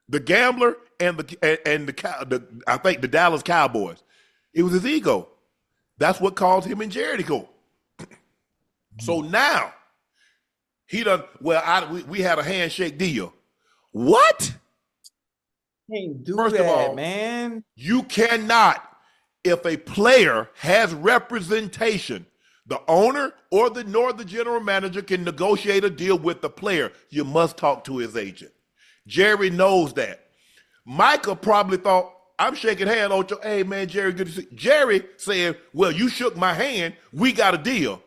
the gambler and I think the Dallas Cowboys, it was his ego. That's what caused him and Jerry to go. So now he done. Well, we had a handshake deal. What? Can't do First that, of all, man. You cannot. If a player has representation, the owner or the general manager can negotiate a deal with the player. You must talk to his agent. Jerry knows that. Micah probably thought, I'm shaking hand, Ocho. Hey, man, Jerry, good to see you. Jerry said, well, you shook my hand. We got a deal.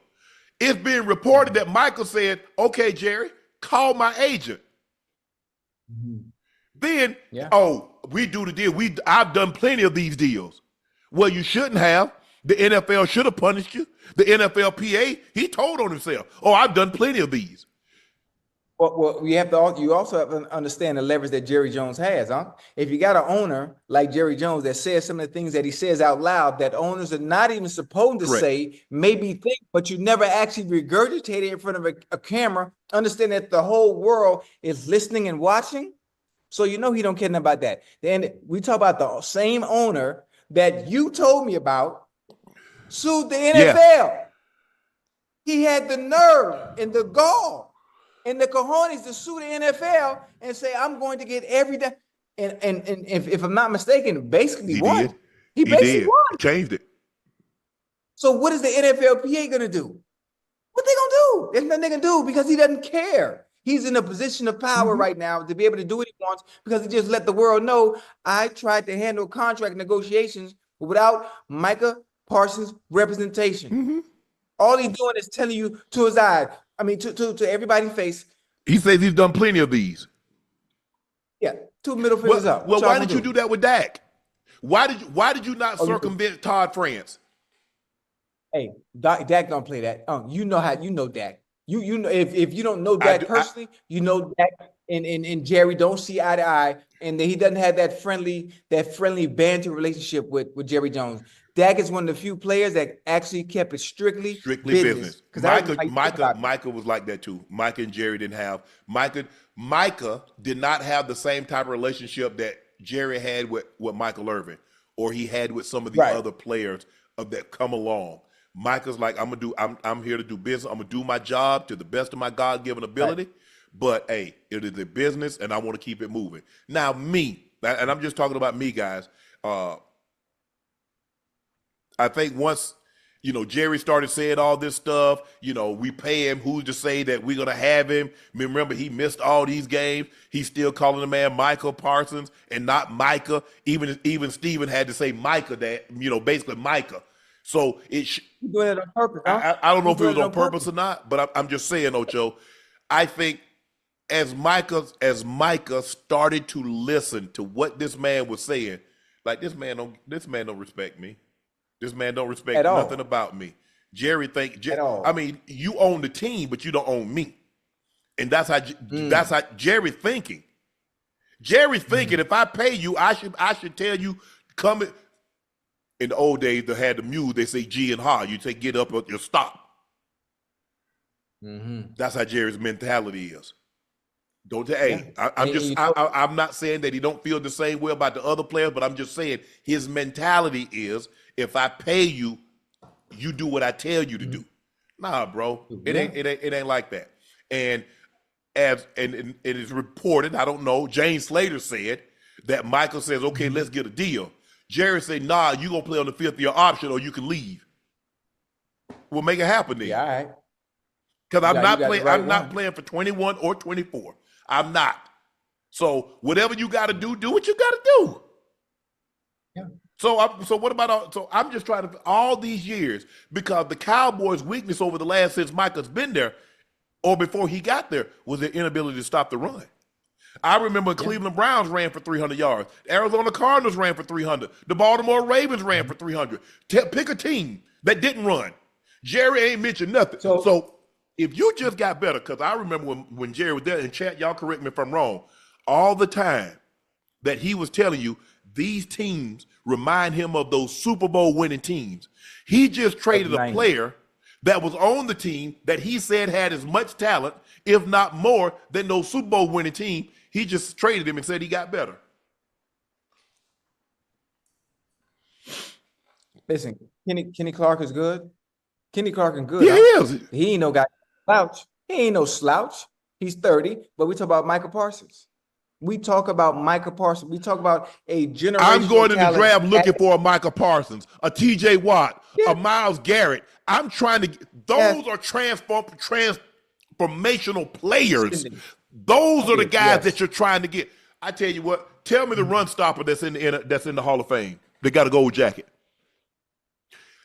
It's being reported that Michael said, okay, Jerry, call my agent. Mm-hmm. Then, we do the deal. I've done plenty of these deals. Well, you shouldn't have. The NFL should have punished you. The NFLPA, he told on himself, I've done plenty of these. Well, you also have to understand the leverage that Jerry Jones has, huh? If you got an owner like Jerry Jones that says some of the things that he says out loud that owners are not even supposed to say, maybe think, but you never actually regurgitate it in front of a camera, understand that the whole world is listening and watching. So he don't care about that. Then we talk about the same owner that you told me about sued the NFL. Yeah. He had the nerve and the gall and the cojones to sue the NFL and say, I'm going to get everything. And if I'm not mistaken, basically won. He basically won. He changed it. So what is the NFLPA going to do? What they going to do? There's nothing they can do because he doesn't care. He's in a position of power right now to be able to do what he wants because he just let the world know I tried to handle contract negotiations without Micah Parsons' representation. All he's doing is telling you to his eye. I mean, to everybody's face. He says he's done plenty of these. Yeah, 2 middle fingers up. Well, why did you do that with Dak? Why did you not circumvent Todd France? Hey, Dak don't play that. You know Dak. You know if you don't know Dak personally, you know Dak and Jerry don't see eye to eye, and he doesn't have that friendly banter relationship with Jerry Jones. Dak is one of the few players that actually kept it strictly business. Micah was like that too. Micah and Jerry didn't have Micah did not have the same type of relationship that Jerry had with Michael Irvin, or he had with some of the other players that come along. Micah's like, I'm here to do business. I'm gonna do my job to the best of my God-given ability. But hey, it is a business, and I want to keep it moving. Now, me, and I'm just talking about me, guys. I think once, Jerry started saying all this stuff, we pay him. Who's to say that we're going to have him? Remember, he missed all these games. He's still calling the man Micah Parsons and not Micah. Even Steven had to say Micah, basically Micah. So doing it on purpose. Huh? I don't know if it was on purpose or not, but I'm just saying, Ocho, I think as Micah started to listen to what this man was saying, like this man don't respect me. This man don't respect nothing about me. Jerry you own the team, but you don't own me. And that's how Jerry thinking. Jerry thinking if I pay you, I should tell you come. In the old days, they had the mule. They say G and ha. You say get up or you stop. That's how Jerry's mentality is. I'm not saying that he don't feel the same way about the other players, but I'm just saying his mentality is if I pay you, you do what I tell you to do. Nah, bro, it ain't like that. And it is reported, I don't know, Jane Slater said that Michael says, okay, let's get a deal. Jerry said, nah, you gonna play on the 5th-year option or you can leave. We'll make it happen then. Yeah, all right. Because I'm not playing for 21 or 24. I'm not. So whatever you got to do what you got to do. Yeah. So I'm just trying to all these years because the Cowboys' weakness over the last since Micah's been there, or before he got there, was their inability to stop the run. I remember Cleveland Browns ran for 300 yards. Arizona Cardinals ran for 300. The Baltimore Ravens ran for 300. Pick a team that didn't run. Jerry ain't mentioned nothing. So if you just got better, because I remember when Jerry was there, and chat, y'all correct me if I'm wrong, all the time that he was telling you these teams remind him of those Super Bowl winning teams. He just traded a player that was on the team that he said had as much talent, if not more, than those Super Bowl winning team. He just traded him and said he got better. Listen, Kenny Clark is good. Kenny Clark is good. He is. He ain't no guy slouch. He ain't no slouch. He's 30, but we talk about Micah Parsons. We talk about Micah Parsons. We talk about a generational I'm going to the draft looking at, for a Micah Parsons, a TJ Watt, a Myles Garrett. I'm trying to – those are transformational players. Those are the guys that you're trying to get. I tell you what, tell me the run stopper that's in the Hall of Fame. They got a gold jacket.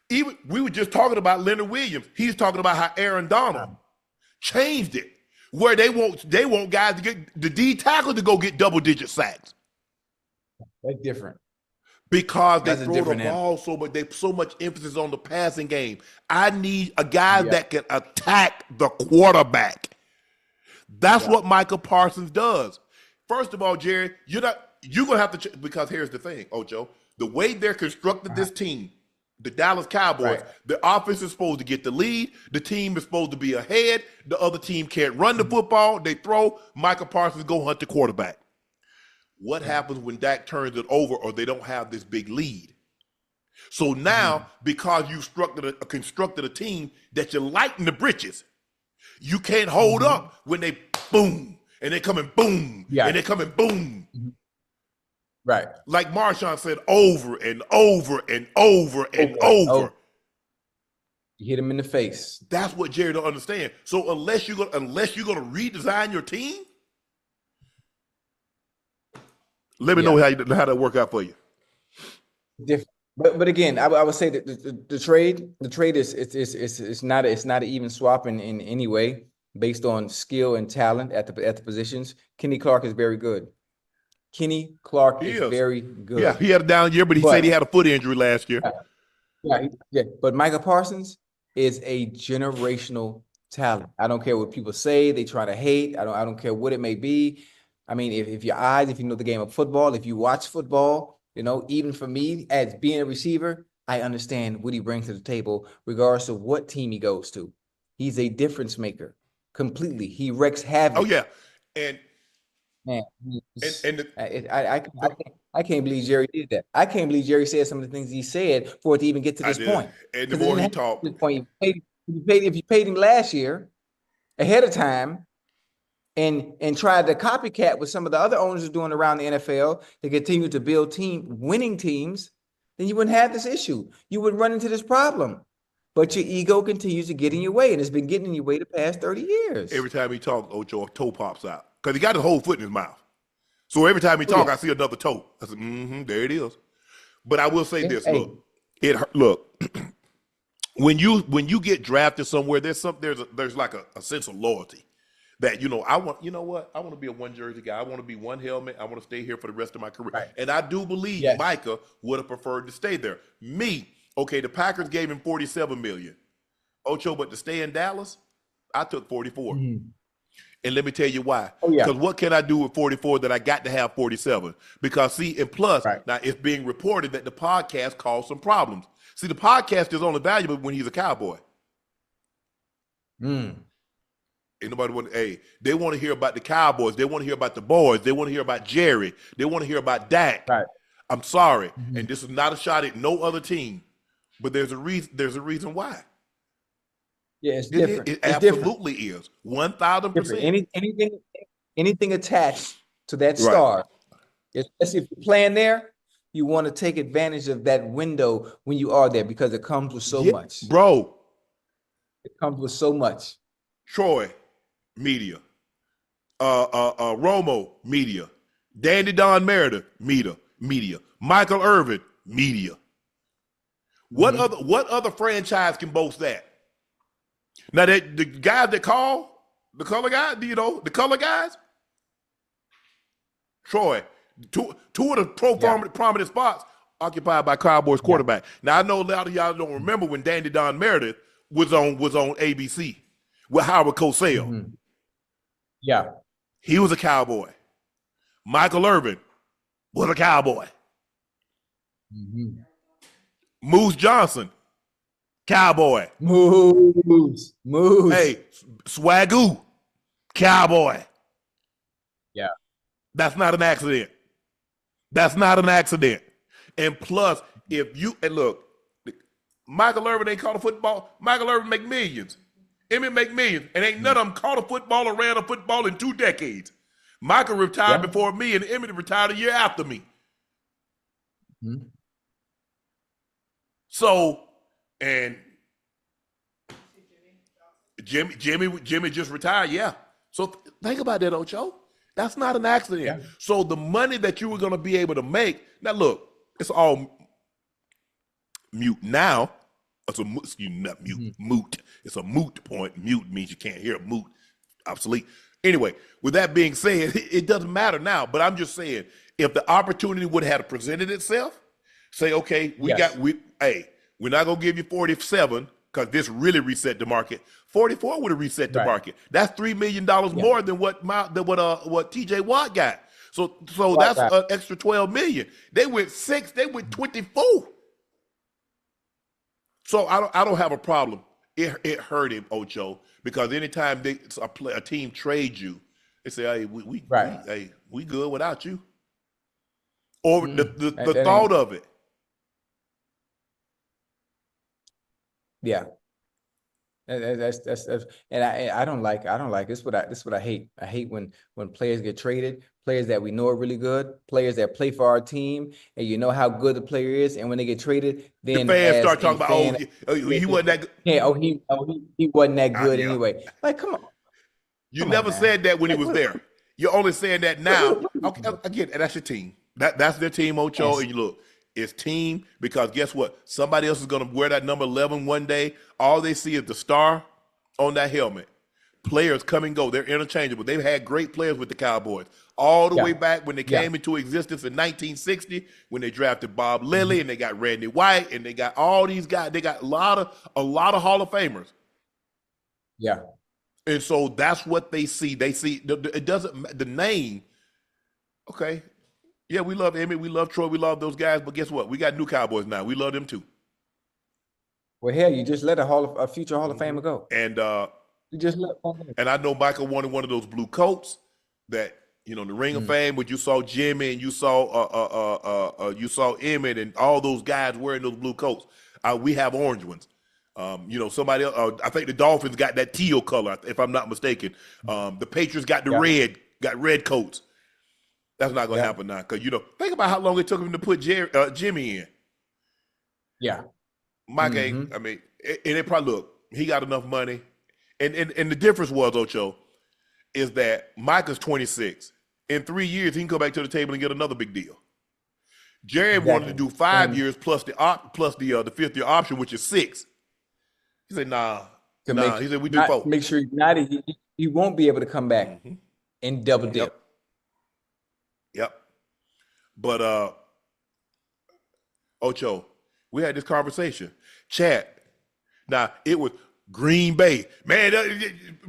Even we were just talking about Leonard Williams. He's talking about how Aaron Donald changed it, where they want guys to get the D tackle to go get double-digit sacks. That's different. Because they throw the ball so much, they so much emphasis on the passing game. I need a guy that can attack the quarterback. That's what Micah Parsons does. First of all, Jerry, you're gonna have to because here's the thing, Ocho. The way they're constructed this team, the Dallas Cowboys, the offense is supposed to get the lead. The team is supposed to be ahead. The other team can't run the football. They throw. Micah Parsons go hunt the quarterback. What happens when Dak turns it over or they don't have this big lead? So now, because you constructed a team that you lighten the britches, you can't hold up when they boom, and they coming boom, and they coming boom. Right. Like Marshawn said, over and over and over and over. You hit him in the face. That's what Jerry don't understand. So unless you're gonna redesign your team, let me know how that work out for you. Different. But again, I would say that the trade is it's not an even swap in any way based on skill and talent at the positions. Kenny Clark is very good. Kenny Clark is very good. Yeah, he had a down year, but he said he had a foot injury last year. Yeah. But Micah Parsons is a generational talent. I don't care what people say. They try to hate. I don't care what it may be. I mean, if your eyes, if you know the game of football, if you watch football, even for me as being a receiver, I understand what he brings to the table, regardless of what team he goes to. He's a difference maker completely. He wreaks havoc. Oh yeah, and I can't believe Jerry did that. I can't believe Jerry said some of the things he said for it to even get to this point. And the more he talked, if you paid him last year ahead of time, and tried to copycat what some of the other owners are doing around the NFL to continue to build winning teams, then you wouldn't have this issue. You wouldn't run into this problem. But your ego continues to get in your way, and it's been getting in your way the past 30 years. Every time he talks, Ocho, a toe pops out. Because he got his whole foot in his mouth. So every time he talks, I see another toe. I said, there it is. But I will say this, look, when you get drafted somewhere, there's like a sense of loyalty. That, I want to be a one jersey guy. I want to be one helmet. I want to stay here for the rest of my career. Right. And I do believe Micah would have preferred to stay there. The Packers gave him $47 million. Ocho, but to stay in Dallas, I took 44. And let me tell you why. Because what can I do with 44 that I got to have 47? Because now it's being reported that the podcast caused some problems. See, the podcast is only valuable when he's a Cowboy. Ain't nobody they want to hear about the Cowboys. They want to hear about the boys. They want to hear about Jerry. They want to hear about Dak. Right. I'm sorry. And this is not a shot at no other team, but there's a reason why. Yeah, it's different. It absolutely is. 1,000%. Anything attached to that star, especially if you're playing there, you want to take advantage of that window when you are there because it comes with so much. Bro. It comes with so much. Troy, media. Romo, media. Dandy Don Meredith, media. Michael Irvin, media. What other franchise can boast that? Now the guys that call, the color guys, the color guys, Troy, two of the prominent spots occupied by Cowboys quarterback. Now I know a lot of y'all don't remember when Dandy Don Meredith was on ABC with Howard Cosell. Yeah. He was a Cowboy. Michael Irvin was a Cowboy. Mm-hmm. Moose Johnson, Cowboy. Moose. Hey, Swagoo, Cowboy. Yeah. That's not an accident. That's not an accident. And plus, if you, and look, Michael Irvin ain't caught a football. Michael Irvin make millions. Emmett make millions. And ain't none of them caught a football or ran a football in 2 decades. Michael retired before me, and Emmett retired a year after me. Mm-hmm. So, and Jimmy just retired, yeah. So think about that, Ocho. That's not an accident. Yeah. So the money that you were going to be able to make, now look, it's all mute now. It's a not mute, moot. It's a moot point. Mute means you can't hear. Moot, obsolete. Anyway, with that being said, it doesn't matter now. But I'm just saying, if the opportunity would have presented itself, say, okay, we're not gonna give you 47 because this really reset the market. 44 would have reset the market. That's $3 million more than what TJ Watt got. So that's an extra 12 million. They went 6. They went 24. So I don't have a problem. It hurt him, Ocho, because anytime a team trades you, they say, hey, we good without you. Or the thought of it. Yeah. That's and I don't like this. What I hate. I hate when players get traded, players that we know are really good, players that play for our team, and you know how good the player is, and when they get traded, then the fans start talking about he wasn't that good. Yeah, he wasn't that good anyway. Like, come on. You never said that when he was there. You're only saying that now. Okay, again, and that's your team. That's their team, Ocho. Yes. And you look, it's team, because guess what? Somebody else is going to wear that number 11 one day. All they see is the star on that helmet. Players come and go. They're interchangeable. They've had great players with the Cowboys all the way back when they came into existence in 1960, when they drafted Bob Lilly and they got Randy White and they got all these guys. They got a lot of Hall of Famers. Yeah. And so that's what they see. They see it doesn't the name. Okay. Yeah, we love Emmett, we love Troy, we love those guys, but guess what? We got new Cowboys now. We love them too. Well, hell, you just let a future Hall of Famer go. And you just let. And I know Michael wanted one of those blue coats that, the Ring of Fame, but you saw Jimmy and you saw Emmett and all those guys wearing those blue coats. We have orange ones. Somebody else, I think the Dolphins got that teal color, if I'm not mistaken. The Patriots got the red coats. That's not going to happen now, because think about how long it took him to put Jimmy in. Yeah, Mike ain't. I mean, and it probably look. He got enough money, and the difference was, Ocho, is that Micah's 26. In 3 years, he can go back to the table and get another big deal. Jerry wanted to do 5 years plus the 5th year option, which is 6. He said, nah. He said, we do 4. Make sure he won't be able to come back and double dip. Yep. But Ocho, we had this conversation. Chad, now it was Green Bay. Man,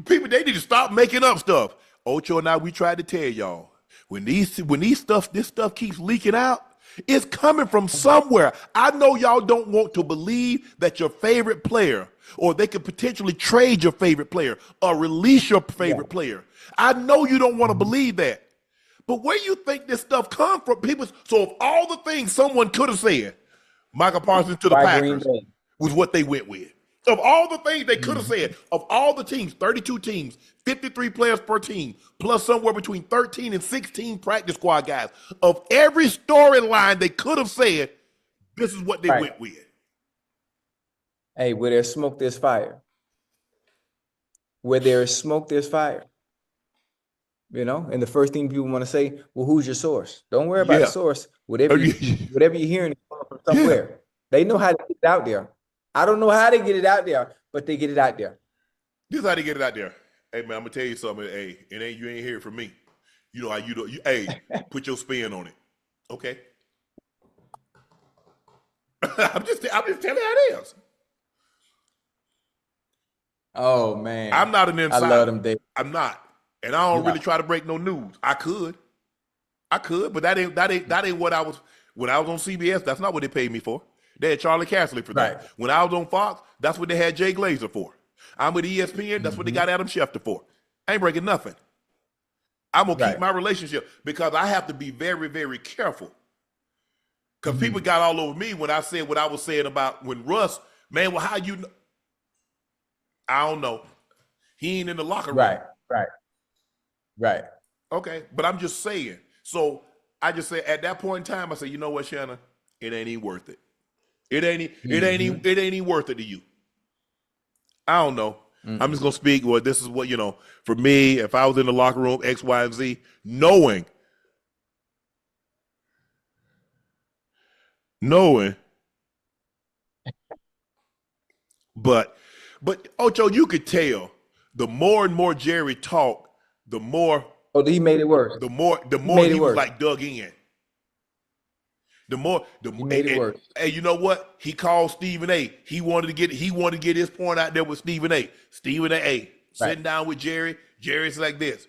people, they need to stop making up stuff. Ocho and I, we tried to tell y'all, when this stuff keeps leaking out, it's coming from somewhere. I know y'all don't want to believe that your favorite player, or they could potentially trade your favorite player or release your favorite player. I know you don't want to believe that. But where you think this stuff come from, people? So of all the things someone could have said, Micah Parsons to the Packers was what they went with. Of all the things they could have said, of all the teams, 32 teams, 53 players per team, plus somewhere between 13 and 16 practice squad guys, of every storyline they could have said, this is what they went with. Hey, where there's smoke, there's fire. Where there is smoke, there's fire. And the first thing people want to say, well, who's your source? Don't worry about the source. Whatever you're hearing is coming from somewhere. They know how to get it out there. I don't know how they get it out there, but they get it out there. This is how they get it out there. Hey, man, I'm going to tell you something. Hey, you ain't hear it from me. You know how you do. Hey, put your spin on it. Okay? I'm just telling you how it is. Oh, man. I'm not an insider. I love them, Dave. I'm not. And I don't really try to break no news. I could. I could, but that ain't what I was when I was on CBS. That's not what they paid me for. They had Charlie Casserly for that. Right. When I was on Fox, that's what they had Jay Glazer for. I'm with ESPN. That's what they got Adam Schefter for. I ain't breaking nothing. I'm gonna keep my relationship because I have to be very, very careful. Because people got all over me when I said what I was saying about when Russ, man, well, how you know? I don't know. He ain't in the locker room. Right. Okay, but I'm just saying. So I just say at that point in time, I say, you know what, Shannon? It ain't even worth it. It ain't even worth it to you. I don't know. I'm just gonna speak. Well, this is what, you know, for me, if I was in the locker room, X, Y, and Z, knowing, but Ocho, you could tell the more and more Jerry talked, the more. Oh, he made it worse. The more he was like dug in. He made it worse. Hey, you know what? He called Stephen A. He wanted to get his point out there with Stephen A. Stephen A. Sitting down with Jerry. Jerry's like this.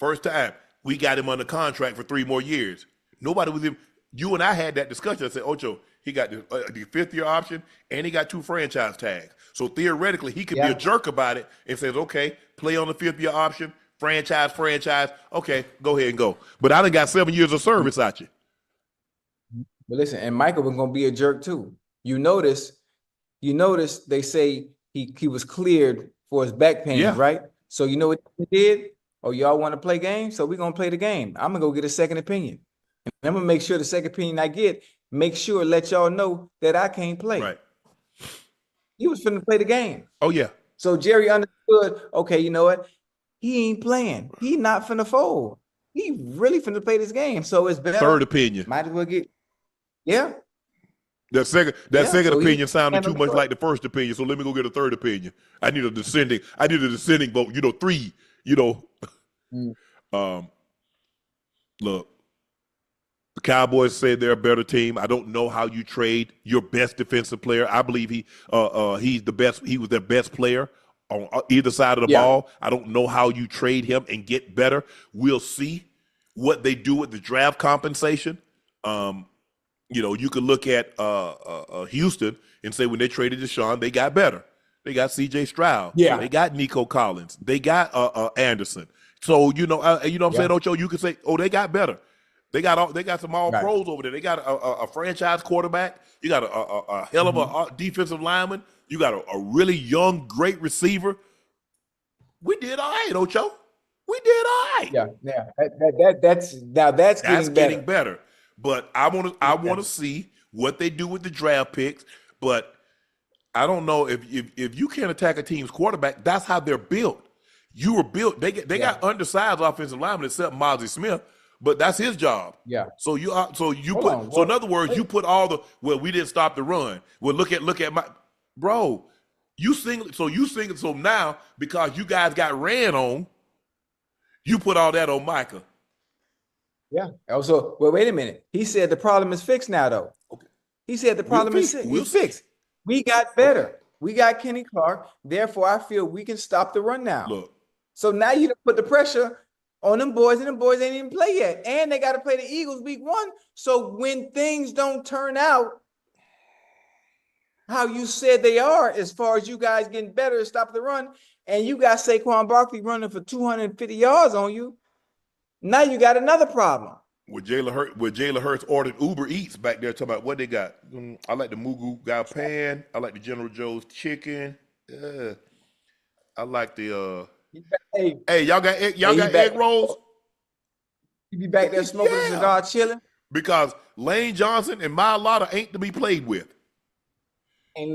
First time we got him under contract for 3 more years. Nobody was him. You and I had that discussion. I said, Ocho, he got the 5th-year option and he got 2 franchise tags. So theoretically, he could be a jerk about it and says, okay, play on the 5th-year option, franchise. Okay, go ahead and go. But I done got 7 years of service out you. But listen, and Michael was gonna be a jerk too. You notice they say he was cleared for his back pain, right? So you know what he did? Oh, y'all want to play games? So we're gonna play the game. I'm gonna go get a second opinion. And I'm gonna make sure the second opinion I get, let y'all know that I can't play. Right. He was finna play the game. Oh, yeah. So Jerry understood, okay, you know what? He ain't playing. He not finna fold. He really finna play this game. So it's better. Third opinion. Might as well get, That second opinion sounded too much like the first opinion. So let me go get a third opinion. I need a descending vote, 3, Look, the Cowboys say they're a better team. I don't know how you trade your best defensive player. I believe he's the best. He was their best player on either side of the ball. I don't know how you trade him and get better. We'll see what they do with the draft compensation. You could look at Houston and say when they traded Deshaun, they got better. They got C.J. Stroud. Yeah. They got Nico Collins. They got Anderson. So you know what I'm saying, Ocho. You could say, oh, they got better. They got some all pros over there. They got a franchise quarterback. You got a hell of a defensive lineman. You got a really young, great receiver. We did all right, Ocho. We did all right. Yeah. That's getting better. But I want to see what they do with the draft picks. But I don't know if you can't attack a team's quarterback. That's how they're built. You were built. They got undersized offensive linemen except Mozzie Smith, but that's his job. Yeah. So in other words, you put all the we didn't stop the run. Well, look at my bro. So now because you guys got ran on, you put all that on Micah. Yeah. Also, wait a minute. He said the problem is fixed now, though. Okay. He said the problem is fixed. We got better. Okay. We got Kenny Clark. Therefore, I feel we can stop the run now. Look. So now you put the pressure on them boys, and them boys ain't even play yet. And they got to play the Eagles week 1. So when things don't turn out how you said they are, as far as you guys getting better to stop the run, and you got Saquon Barkley running for 250 yards on you, now you got another problem. With Jalen Hurts ordered Uber Eats back there talking about what they got. I like the Mugu Gal Pan. I like the General Joe's chicken. I like the Hey, y'all got egg rolls? You be back there smoking a cigar, chilling? Because Lane Johnson and Mailata ain't to be played with. Ain't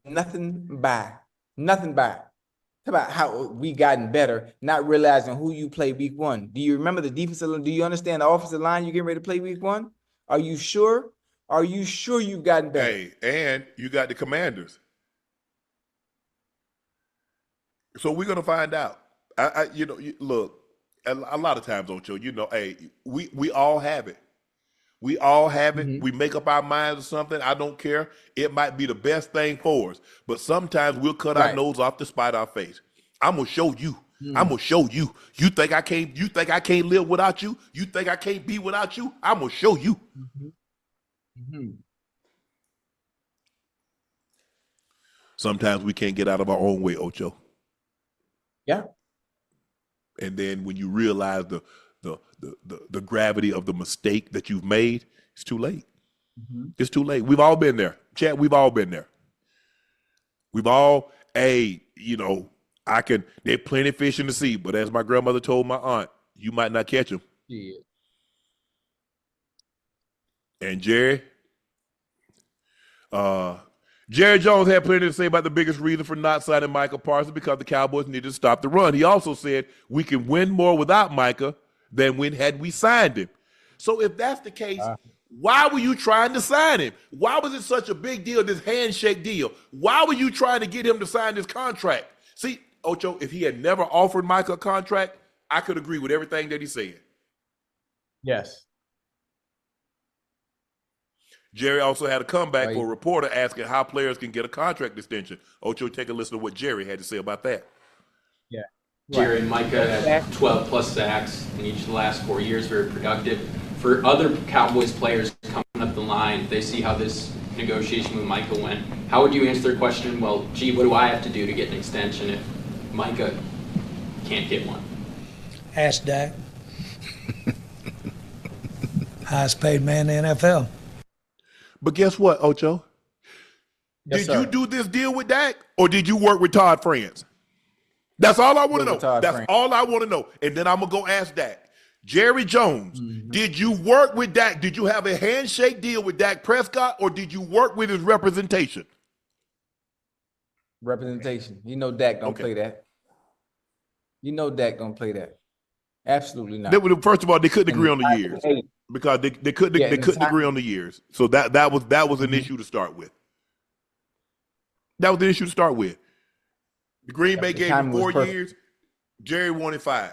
nothing by. Talk about how we gotten better, not realizing who you play week 1. Do you remember the defensive line? Do you understand the offensive line you getting ready to play week 1? Are you sure? Are you sure you've gotten better? Hey, and you got the Commanders. So we're gonna find out. Look, a lot of times, Ocho, we all have it. We all have it. We make up our minds or something. I don't care. It might be the best thing for us. But sometimes we'll cut our nose off to spite our face. I'm going to show you. I'm gonna show you. You think I can't? You think I can't live without you? You think I can't be without you? I'm gonna show you. Sometimes we can't get out of our own way, Ocho. Yeah. And then when you realize the gravity of the mistake that you've made, it's too late. It's too late. We've all been there, Chad. We've all been there. We've all, there's plenty of fish in the sea, but as my grandmother told my aunt, you might not catch them. Yeah. And Jerry Jones had plenty to say about the biggest reason for not signing Micah Parsons, because the Cowboys needed to stop the run. He also said we can win more without Micah than had we signed him. So if that's the case, why were you trying to sign him? Why was it such a big deal, this handshake deal? Why were you trying to get him to sign this contract? See, Ocho, if he had never offered Micah a contract, I could agree with everything that he said. Yes. Jerry also had a comeback for a reporter asking how players can get a contract extension. Ocho, take a listen to what Jerry had to say about that. Yeah. Jerry and Micah had 12 plus sacks in each of the last 4 years, very productive. For other Cowboys players coming up the line, they see how this negotiation with Micah went. How would you answer their question? Well, gee, what do I have to do to get an extension if Micah can't get one? Ask Dak. Highest paid man in the NFL. But guess what, Ocho? Did you do this deal with Dak, or did you work with Todd France? That's all I want to know. That's all I want to know. And then I'm going to go ask Dak. Jerry Jones, did you work with Dak? Did you have a handshake deal with Dak Prescott, or did you work with his representation? Representation. You know Dak don't play that. You know Dak don't play that. Absolutely not. First of all, they couldn't agree on the years. Because they couldn't agree on the years. So that was an issue to start with. That was the issue to start with. The Green Bay gave him 4 years. Jerry wanted 5.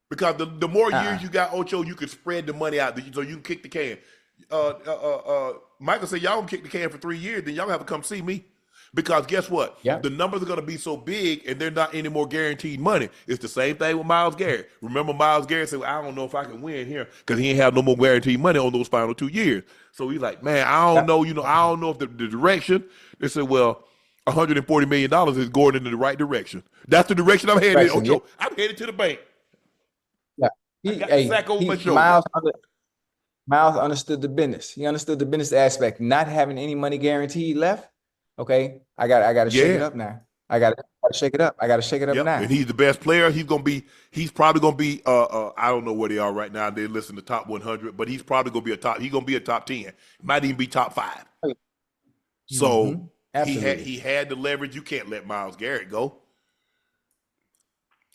Because the more years you got, Ocho, you could spread the money out so you can kick the can. Michael said, y'all gonna kick the can for 3 years, then y'all have to come see me. Because guess what? The numbers are going to be so big, and they're not any more guaranteed money. It's the same thing with Myles Garrett. Remember, Myles Garrett said, well, I don't know if I can win here because he ain't have no more guaranteed money on those final 2 years. So he's like, man, I don't know. I don't know if the direction. They said, well, $140 million is going in the right direction. That's the direction I'm headed. Ocho, I'm headed to the bank. Myles understood the business. He understood the business aspect. Not having any money guaranteed left. Okay, I got to shake it up now. I got to shake it up. I got to shake it up now. And he's the best player. He's probably gonna be. I don't know where they are right now. They listen to top 100, but he's probably gonna be He's gonna be a top 10. Might even be top 5. So he had the leverage. You can't let Myles Garrett go.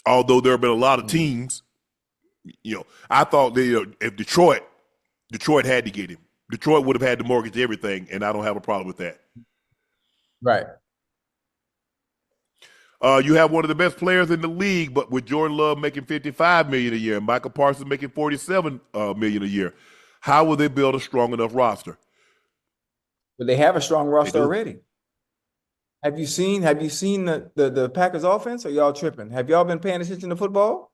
Although there have been a lot of teams. I thought if Detroit had to get him, Detroit would have had to mortgage everything, and I don't have a problem with that. Right. You have one of the best players in the league, but with Jordan Love making $55 million a year and Micah Parsons making $47 million a year, how will they build a strong enough roster? But they have a strong roster already. Have you seen the Packers offense, or y'all tripping? Have y'all been paying attention to football?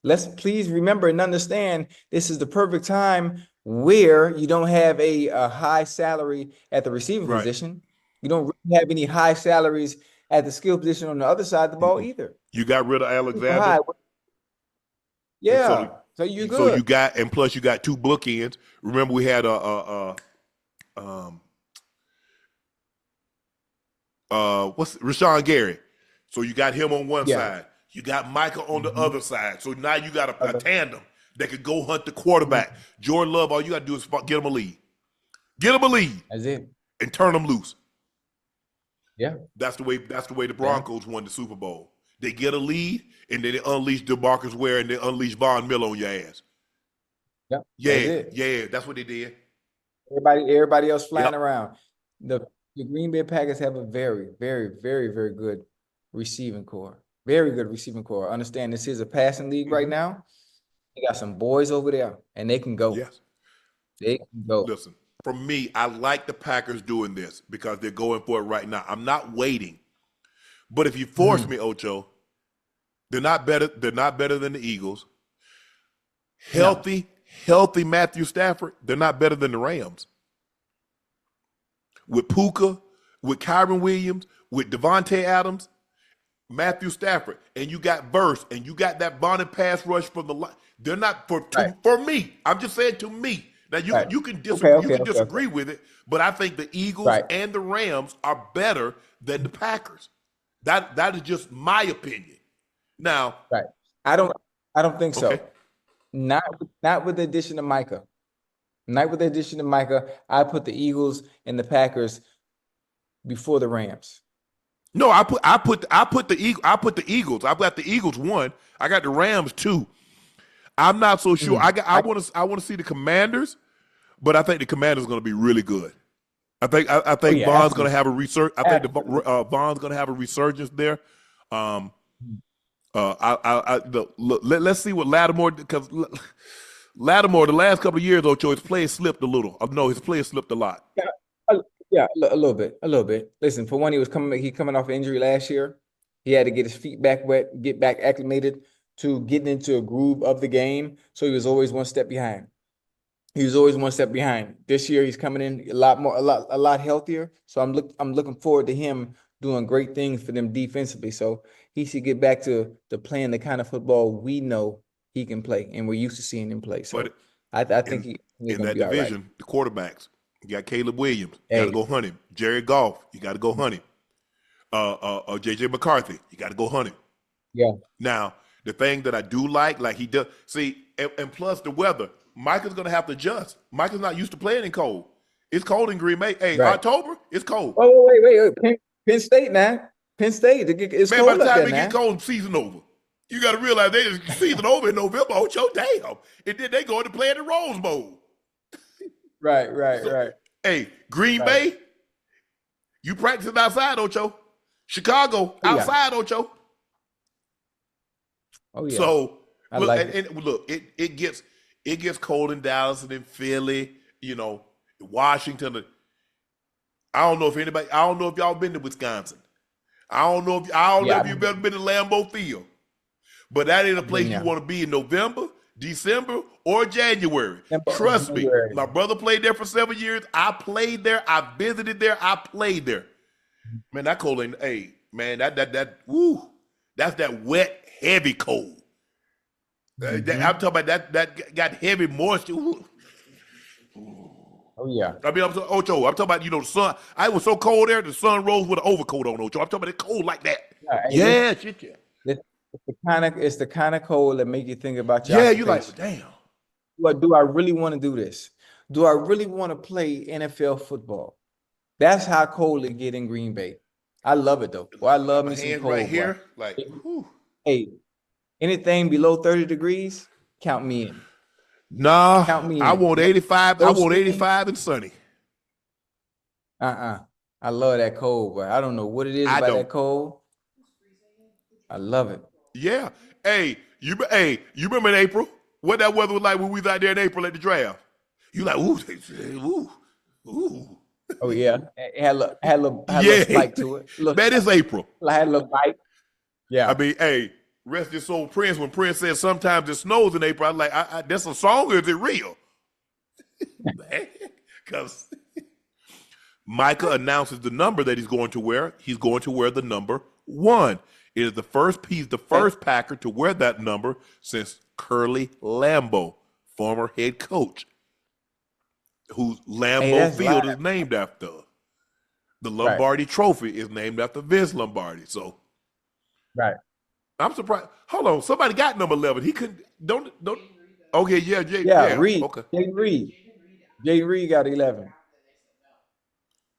Let's please remember and understand this is the perfect time where you don't have a high salary at the receiving position. You don't really have any high salaries at the skill position on the other side of the ball either. You got rid of Alexander. Yeah. So you're good. So you got 2 bookends. Remember, we had Rashawn Gary. So you got him on one side. You got Micah on the other side. So now you got a tandem that could go hunt the quarterback. Jordan Love, all you got to do is get him a lead. Get him a lead. That's it. And turn him loose. Yeah. That's the way the Broncos won the Super Bowl. They get a lead, and then they unleash DeMarcus Ware, and they unleash Von Miller on your ass. Yeah, that's what they did. Everybody else flying around. The Green Bay Packers have a very, very, very, very good receiving core. Very good receiving core. Understand this is a passing league right now. They got some boys over there, and they can go. Yes. They can go. Listen, for me, I like the Packers doing this because they're going for it right now. I'm not waiting. But if you force me, Ocho, They're not better. They're not better than the Eagles. Healthy Matthew Stafford. They're not better than the Rams. With Puka, with Kyron Williams, with Devontae Adams, Matthew Stafford, and you got Verse, and you got that bonded pass rush from the line. They're not for me. I'm just saying to me. Now you can disagree with it, but I think the Eagles and the Rams are better than the Packers. That is just my opinion. Now, I don't think so. Not with the addition of Micah. Not with the addition of Micah. I put the Eagles and the Packers before the Rams. No, I put the Eagles. I've got the Eagles 1. I got the Rams 2. I'm not so sure. I want to see the Commanders, but I think the Commanders are going to be really good. I think Vaughn's going to have a research. I think Vaughn's going to have a resurgence there. Let's see what Lattimore, because Lattimore the last couple of years, Ocho, his play slipped a little. No, his play slipped a lot. Yeah, a little bit. Listen, for one, he coming off injury last year. He had to get his feet back wet, get back acclimated to getting into a groove of the game. So he was always one step behind. This year he's coming in a lot healthier. So I'm looking forward to him doing great things for them defensively. So he should get back to playing the kind of football we know he can play and we're used to seeing him play. So I think he's in gonna that be all right. division, the quarterbacks. You got Caleb Williams. You got to go hunt him. Jerry Goff. You got to go hunt him. JJ McCarthy. You got to go hunt him. Yeah. Now, the thing that I do like he does, see, and plus the weather, Micah's going to have to adjust. Micah's not used to playing in cold. It's cold in Green Bay. Hey, October, it's cold. Oh, wait. Penn State, man. Penn State. It's man, cold by the time it get cold, season over. You got to realize they just season over in November. Ocho, damn. And then they go into playing the Rose Bowl. Right. Hey, Green Bay, you practicing outside, Ocho. Chicago, outside, Ocho. Oh yeah. So look, it gets cold in Dallas and in Philly, Washington. I don't know if y'all been to Wisconsin. I don't know if you've ever been to Lambeau Field. But that ain't a place you want to be in November, December, or January. Trust me. My brother played there for 7 years. I played there. I visited there. I played there. Man, that cold ain't, man, that's that wet, heavy cold. I'm talking about that got heavy moisture. Ooh. Oh yeah. I'm talking about, the sun. I was so cold there, the sun rose with an overcoat on, Ocho. I'm talking about it cold like that. Yeah. It's the kind of cold that make you think about your occupation. You like, damn. What do I really want to do this? Do I really want to play NFL football? That's how cold it get in Green Bay. I love it though. Well, I love me some cold. Right here, hey, anything below 30 degrees, count me in. Nah, count me in. I want 85. I want 85 and sunny. I love that cold, but I don't know what it is about that cold. I love it. Yeah. Hey, you remember in April? What that weather was like when we was out there in April at the draft? You like, ooh. Oh yeah, it had a little bite to it. Man, it's April. I had a little bite. Yeah. I mean, hey, rest his soul, Prince. When Prince says sometimes it snows in April, I'm like, that's a song or is it real? Because Micah announces the number that he's going to wear. He's going to wear the number 1. It is the first Packer to wear that number since Curly Lambeau, former head coach, whose Lambeau Field is named after. The Lombardi Trophy is named after Vince Lombardi. So, I'm surprised. Hold on, somebody got number 11. He couldn't. Don't. Okay, Reed. Okay, Jay Reed got 11.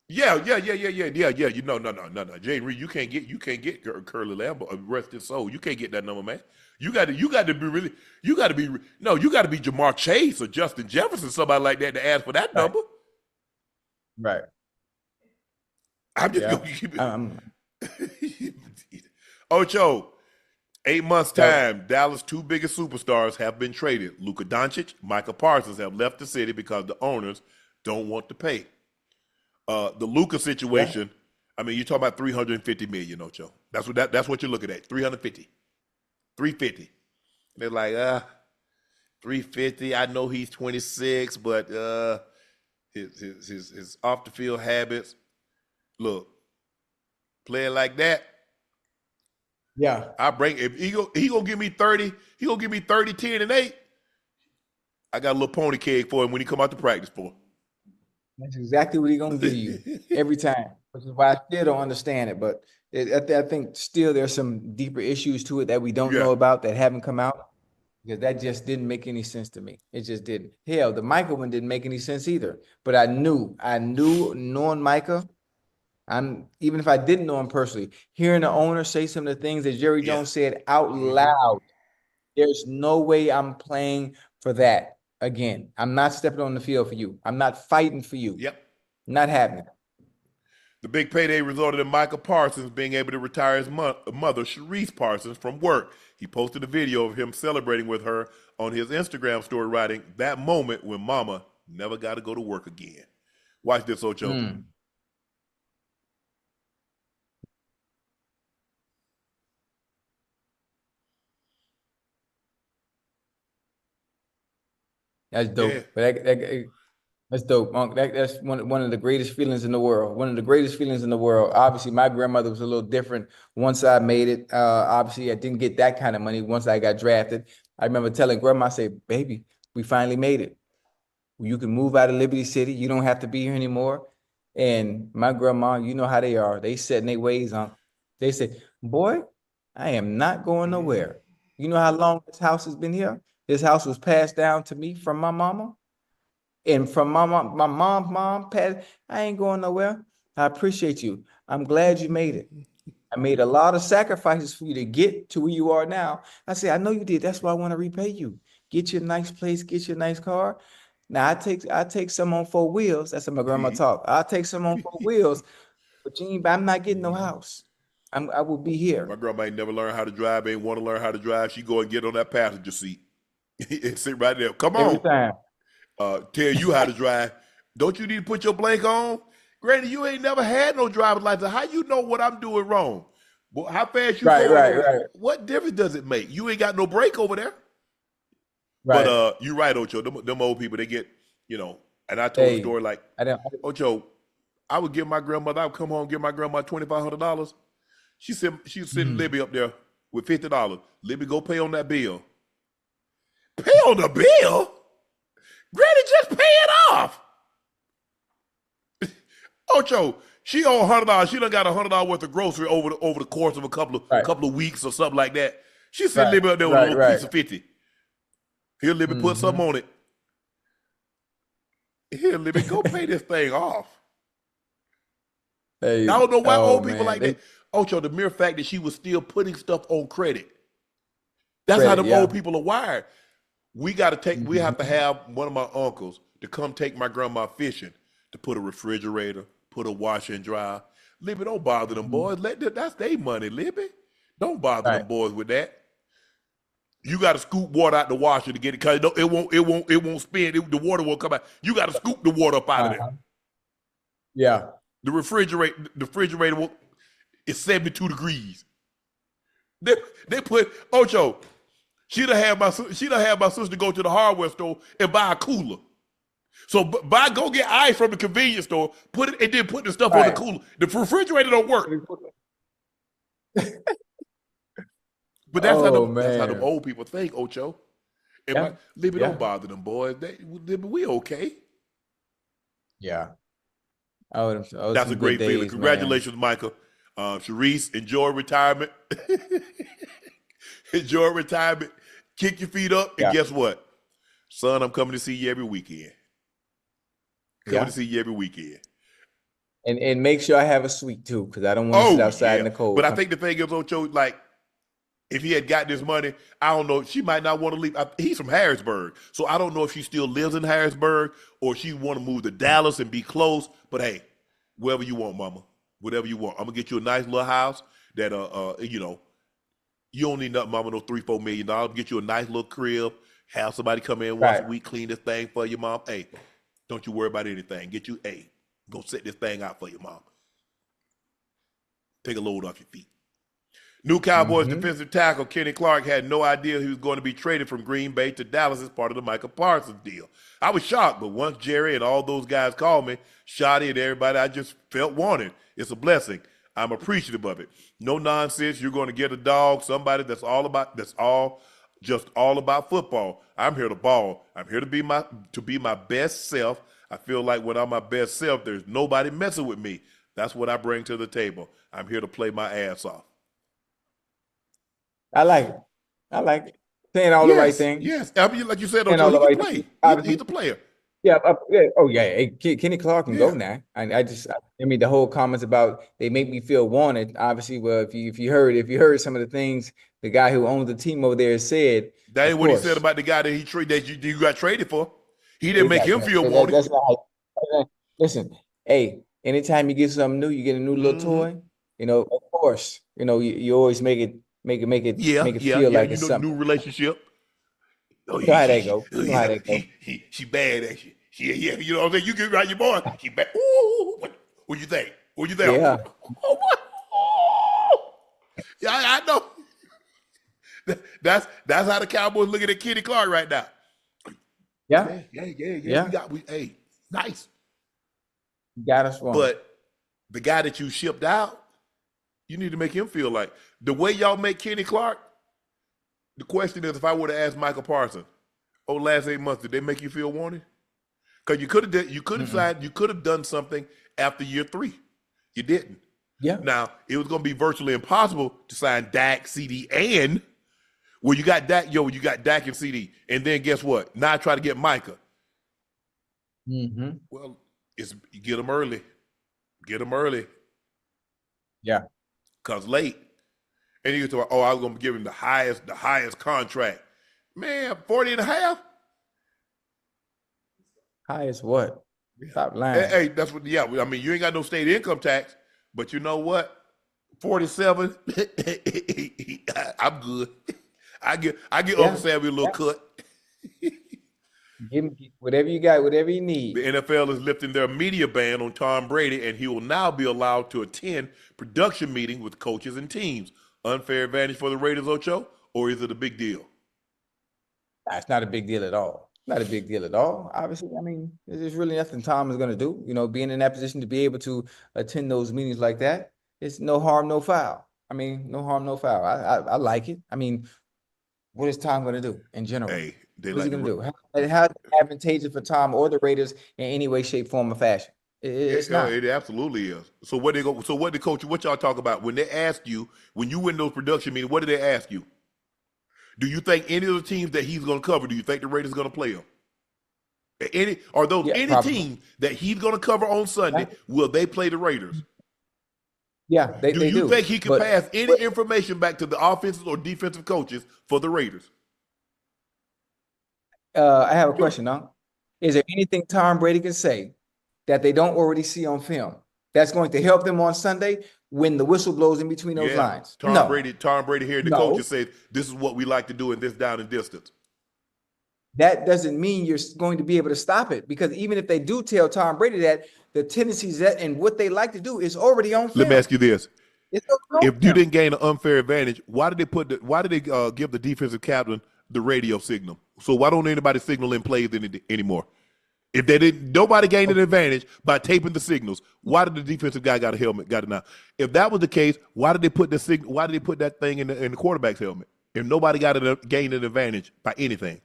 Yeah. You know, no. Jay Reed, you can't get Curly Lambeau. Rest his soul. You can't get that number, man. You got to be Jamar Chase or Justin Jefferson, somebody like that, to ask for that number. Right. I'm just going to keep it. Ocho, 8 months time, Dallas' 2 biggest superstars have been traded. Luka Doncic, Micah Parsons have left the city because the owners don't want to pay. The Luka situation, I mean, you're talking about $350 million, Ocho. That's what you're looking at, $350. 350. They're like, 350. I know he's 26, but his off the field habits. Look, playing like that. Yeah. I bring if he gonna give me 30, he gonna give me 30, 10, and 8. I got a little pony cake for him when he come out to practice for. That's exactly what he's gonna give you every time, which is why I still don't understand it. But I think still there's some deeper issues to it that we don't know about that haven't come out, because that just didn't make any sense to me. It just didn't. Hell, the Micah one didn't make any sense either. But I knew knowing Micah, even if I didn't know him personally, hearing the owner say some of the things that Jerry Jones said out loud, there's no way I'm playing for that again. I'm not stepping on the field for you. I'm not fighting for you. Yep. Not happening. The big payday resulted in Micah Parsons being able to retire his mother, Sharice Parsons, from work. He posted a video of him celebrating with her on his Instagram story, writing, "That moment when mama never got to go to work again." Watch this, Ocho. That's dope. Yeah. But that's dope, Unc. That's one of the greatest feelings in the world. One of the greatest feelings in the world. Obviously, my grandmother was a little different once I made it. Obviously, I didn't get that kind of money once I got drafted. I remember telling grandma, I say, "Baby, we finally made it. You can move out of Liberty City. You don't have to be here anymore." And my grandma, you know how they are. They set in their ways, Unc. They say, "Boy, I am not going nowhere." You know how long this house has been here? This house was passed down to me from my mama. And from my mom, Pat, I ain't going nowhere. I appreciate you. I'm glad you made it. I made a lot of sacrifices for you to get to where you are now. I say, I know you did. That's why I want to repay you. Get you a nice place, get you a nice car. Now I take some on 4 wheels. That's how my grandma talk. I'll take some on 4 wheels, but I'm not getting no house. I will be here. My grandma ain't never learned how to drive, ain't want to learn how to drive. She go and get on that passenger seat and sit right there. Come on. Every time. Tell you how to drive. Don't you need to put your blank on? Granny, you ain't never had no driver's license. How you know what I'm doing wrong? Well, how fast you going? Right. What difference does it make? You ain't got no brake over there. Right. But you're right, Ocho. Them old people, they get, and I told a story like, Ocho, I would give my grandmother, I would come home, give my grandma $2,500. She was sending Libby up there with $50. Libby, go pay on that bill. Pay on the bill? Granny, just pay it off. Ocho, she owe $100. She done got $100 worth of grocery over the course of a couple of weeks or something like that. She sent Libby up there with a little piece of 50. Here, Libby, put something on it. Here, Libby, go pay this thing off. Hey, I don't know why old people like that. Ocho, the mere fact that she was still putting stuff on credit. That's how the old people are wired. We got to take. We have to have one of my uncles to come take my grandma fishing to put a refrigerator, put a washer and dryer. Libby, don't bother them boys. That's their money, Libby. Don't bother them boys with that. You got to scoop water out the washer to get it, because it won't spin. The water won't come out. You got to scoop the water up out of there. Yeah. The refrigerator is 72 degrees. They put Ocho. She'd have my sister go to the hardware store and buy a cooler. So go get ice from the convenience store, put it, and then put the stuff on the cooler. The refrigerator don't work. But that's how the old people think, Ocho. And Libby, don't bother them boys. Libby, we okay. Yeah. That's a great feeling. Congratulations, Micah. Sharice, enjoy retirement. Enjoy retirement. Kick your feet up, and guess what? Son, I'm coming to see you every weekend. Coming to see you every weekend. And make sure I have a suite too, because I don't want to sit outside in the cold. But I think the thing is, Ocho, like, if he had got this money, I don't know, she might not want to leave. He's from Harrisburg, so I don't know if she still lives in Harrisburg or she want to move to Dallas and be close. But hey, wherever you want, mama, whatever you want. I'm gonna get you a nice little house that you don't need nothing, mama, no $3-4 million. Get you a nice little crib, have somebody come in once a week, clean this thing for you, mom. Hey, don't you worry about anything. Go set this thing out for your mom. Take a load off your feet. New Cowboys defensive tackle Kenny Clark had no idea he was going to be traded from Green Bay to Dallas as part of the Micah Parsons deal. I was shocked, but once Jerry and all those guys called me, Shotty and everybody, I just felt wanted. It's a blessing. I'm appreciative of it. No nonsense. You're going to get a dog, somebody that's all about football. I'm here to ball. I'm here to be my best self. I feel like when I'm my best self, there's nobody messing with me. That's what I bring to the table. I'm here to play my ass off. I like it. I like it. Saying all the right things. Yes. I mean, like you said, Ocho, he can play. He's a player. Yeah. Oh, yeah. Hey, Kenny Clark can go now. I mean, the whole comments about they make me feel wanted. Obviously, well, if you heard some of the things the guy who owns the team over there said. That ain't what he said about the guy that you got traded for. He didn't make him feel wanted. That's not listen, hey, anytime you get something new, you get a new little toy. Of course, you always make it feel like it's something. New relationship. Oh, you know how that go. She bad at you. Yeah, you know what I'm saying? You get right your boy. She bad. Ooh, what you think? What you think? Yeah. Yeah, I know. That's how the Cowboys looking at Kenny Clark right now. Yeah. Hey, nice. You got us wrong. But the guy that you shipped out, you need to make him feel like the way y'all make Kenny Clark. The question is, if I would have asked Micah Parsons, last 8 months, did they make you feel wanted? Because you could have done something after year 3. You didn't. Yeah. Now it was going to be virtually impossible to sign Dak, CD, and you got Dak, you got Dak and CD, and then guess what? Now I try to get Micah. Well, you get them early. Get them early. Yeah. Because late. And you go, I was going to give him the highest contract. Man, 40 and a half? Highest what? Stop lying. Hey, that's what, I mean, you ain't got no state income tax, but you know what? 47, I'm good. I get Uncle Sammy a little cut. Give him whatever you got, whatever you need. The NFL is lifting their media ban on Tom Brady, and he will now be allowed to attend production meetings with coaches and teams. Unfair advantage for the Raiders, Ocho, or is it a big deal? It's not a big deal at all. Not a big deal at all. Obviously, I mean, there's really nothing Tom is going to do. Being in that position to be able to attend those meetings like that, it's no harm, no foul. I mean, no harm, no foul. I like it. I mean, what is Tom going to do in general? Hey, what is he going to do? How is it advantageous for Tom or the Raiders in any way, shape, form, or fashion? It's not. It absolutely is. So what y'all talk about when they ask you, when you win those production meetings, what do they ask you? Do you think any of the teams that he's going to cover, do you think the Raiders are going to play them? Any team that he's going to cover on Sunday, will they play the Raiders? Yeah, they do. Do you think he can pass any information back to the offensive or defensive coaches for the Raiders? I have a question, now. Is there anything Tom Brady can say that they don't already see on film that's going to help them on Sunday when the whistle blows in between those lines? Tom Brady hearing the coaches say, this is what we like to do in this down and distance. That doesn't mean you're going to be able to stop it, because even if they do tell Tom Brady that, the tendencies and what they like to do is already on film. Let me ask you this. If you didn't gain an unfair advantage, why did they give the defensive captain the radio signal? So why don't anybody signal in plays anymore? If they didn't, nobody gained an advantage by taping the signals. Why did the defensive guy got it now? If that was the case, why did they put the signal? Why did they put that thing in the quarterback's helmet? If nobody gained an advantage by anything.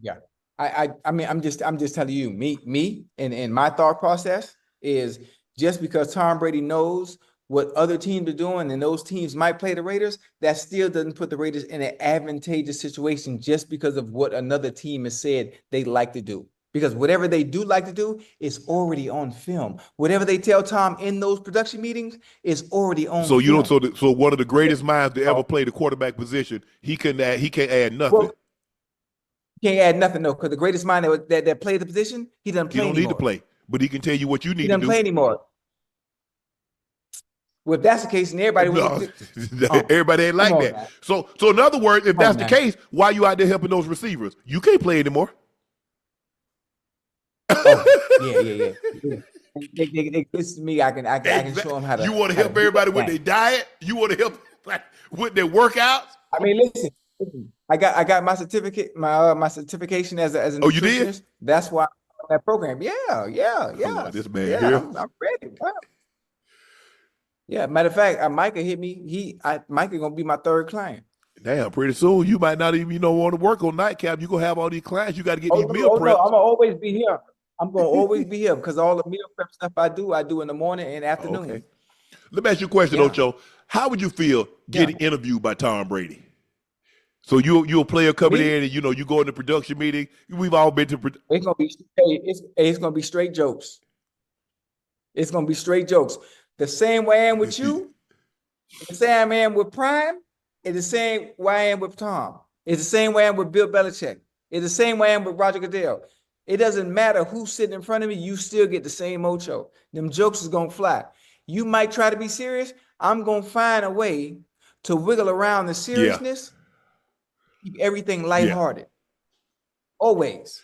Yeah, I mean, I'm just telling you, me, and my thought process is just because Tom Brady knows what other teams are doing and those teams might play the Raiders, that still doesn't put the Raiders in an advantageous situation just because of what another team has said they like to do. Because whatever they do like to do is already on film. Whatever they tell Tom in those production meetings is already on film. So one of the greatest minds to ever play the quarterback position, he can't add nothing. Well, he can't add nothing, though, because the greatest mind that played the position, he doesn't play anymore. He don't need to play, but he can tell you what you need to do. He doesn't play anymore. Well, if that's the case, and everybody everybody ain't like that. Man. So in other words, if that's the case, why are you out there helping those receivers? You can't play anymore. Yeah. They listen to me. I can show them how to. You want to how help do everybody that with thing. their diet? You want to help like, with their workouts? I mean, listen. I got my certificate, my certification as a Oh, you did? nutritionist. That's why I'm on that program. Yeah, Oh, Lord, this man yeah. here. I'm ready. Wow. Yeah, matter of fact, Micah hit me. Micah gonna be my third client. Damn, pretty soon you might not even want to work on Nightcap. You gonna have all these clients. You got to get Oh these no, meal oh no, preps. I'm gonna always be here. I'm gonna always be here because all the meal prep stuff I do in the morning and afternoon. Okay. Let me ask you a question, Yeah. Ocho. How would you feel Yeah. getting interviewed by Tom Brady? So you're a player coming Me? in and you go in the production meeting. We've all been to It's gonna be it's gonna be straight jokes. It's gonna be straight jokes. The same way I am with you, the same way I am with Prime, it's the same way I am with Tom. It's the same way I am with Bill Belichick. It's the same way I am with Roger Goodell. It doesn't matter who's sitting in front of me, you still get the same Ocho. Them jokes is gonna fly. You might try to be serious. I'm gonna find a way to wiggle around the seriousness, keep everything lighthearted. Always.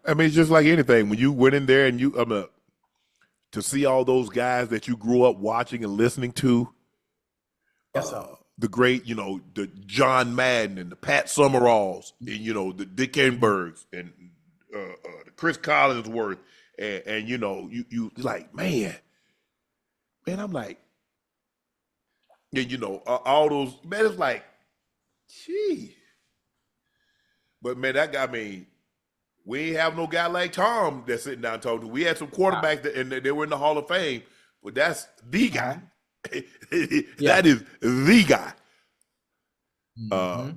I mean, it's just like anything. When you went in there and to see all those guys that you grew up watching and listening to, Yes, sir. the great, the John Madden and the Pat Summeralls and, the Dick Enbergs and the Chris Collinsworth and you like, man, I'm like, and, all those, man, it's like, gee. But, man, that guy, we ain't have no guy like Tom that's sitting down talking. We had some quarterbacks and they were in the Hall of Fame, but that's the guy. That is the guy. But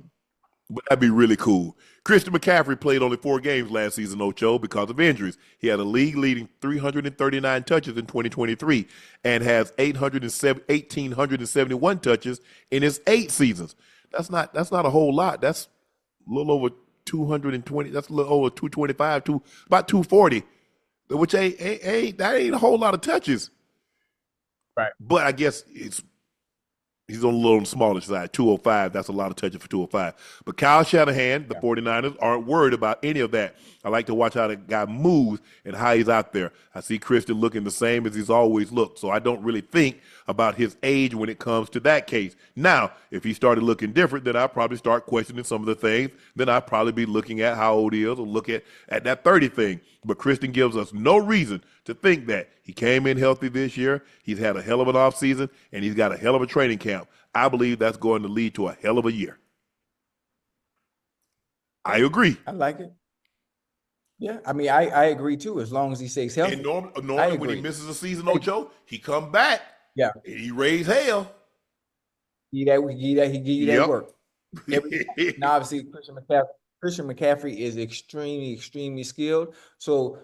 that'd be really cool. Christian McCaffrey played only 4 games last season, Ocho, because of injuries. He had a league-leading 339 touches in 2023 and has 1,871 touches in his 8 seasons. That's not a whole lot. That's a little over 220. That's a little over 225, about 240, which ain't a whole lot of touches. Right. But I guess he's on a little smaller side, 205. That's a lot of touches for 205. But Kyle Shanahan, the 49ers, aren't worried about any of that. I like to watch how the guy moves and how he's out there. I see Christian looking the same as he's always looked, so I don't really think about his age when it comes to that case. Now, if he started looking different, then I'd probably start questioning some of the things. Then I'd probably be looking at how old he is or look at that 30 thing. But Christian gives us no reason to think that. He came in healthy this year. He's had a hell of an offseason, and he's got a hell of a training camp. I believe that's going to lead to a hell of a year. I agree. I like it. Yeah, I mean, I agree too. As long as he stays healthy. And normally when he misses a season, Ocho, he come back. Yeah, and he raised hell. he give you that work. Now, obviously, Christian McCaffrey is extremely skilled. So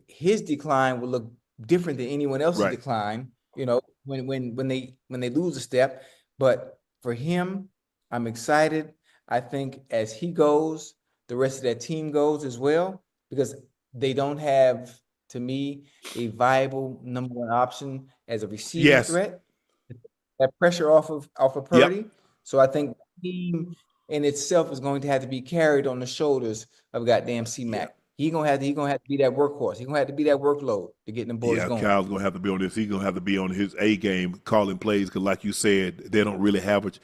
his decline will look different than anyone else's decline. When they lose a step. But for him, I'm excited. I think as he goes, the rest of that team goes as well, because they don't have, to me, a viable number 1 option as a receiving threat. That pressure off of Purdy. Yep. So I think the team in itself is going to have to be carried on the shoulders of goddamn C-Mac. Yep. He's gonna have to be that workhorse. He's gonna have to be that workload to get them boys going. Kyle's gonna have to be on this. He's gonna have to be on his A game, calling plays, because like you said, they don't really have it.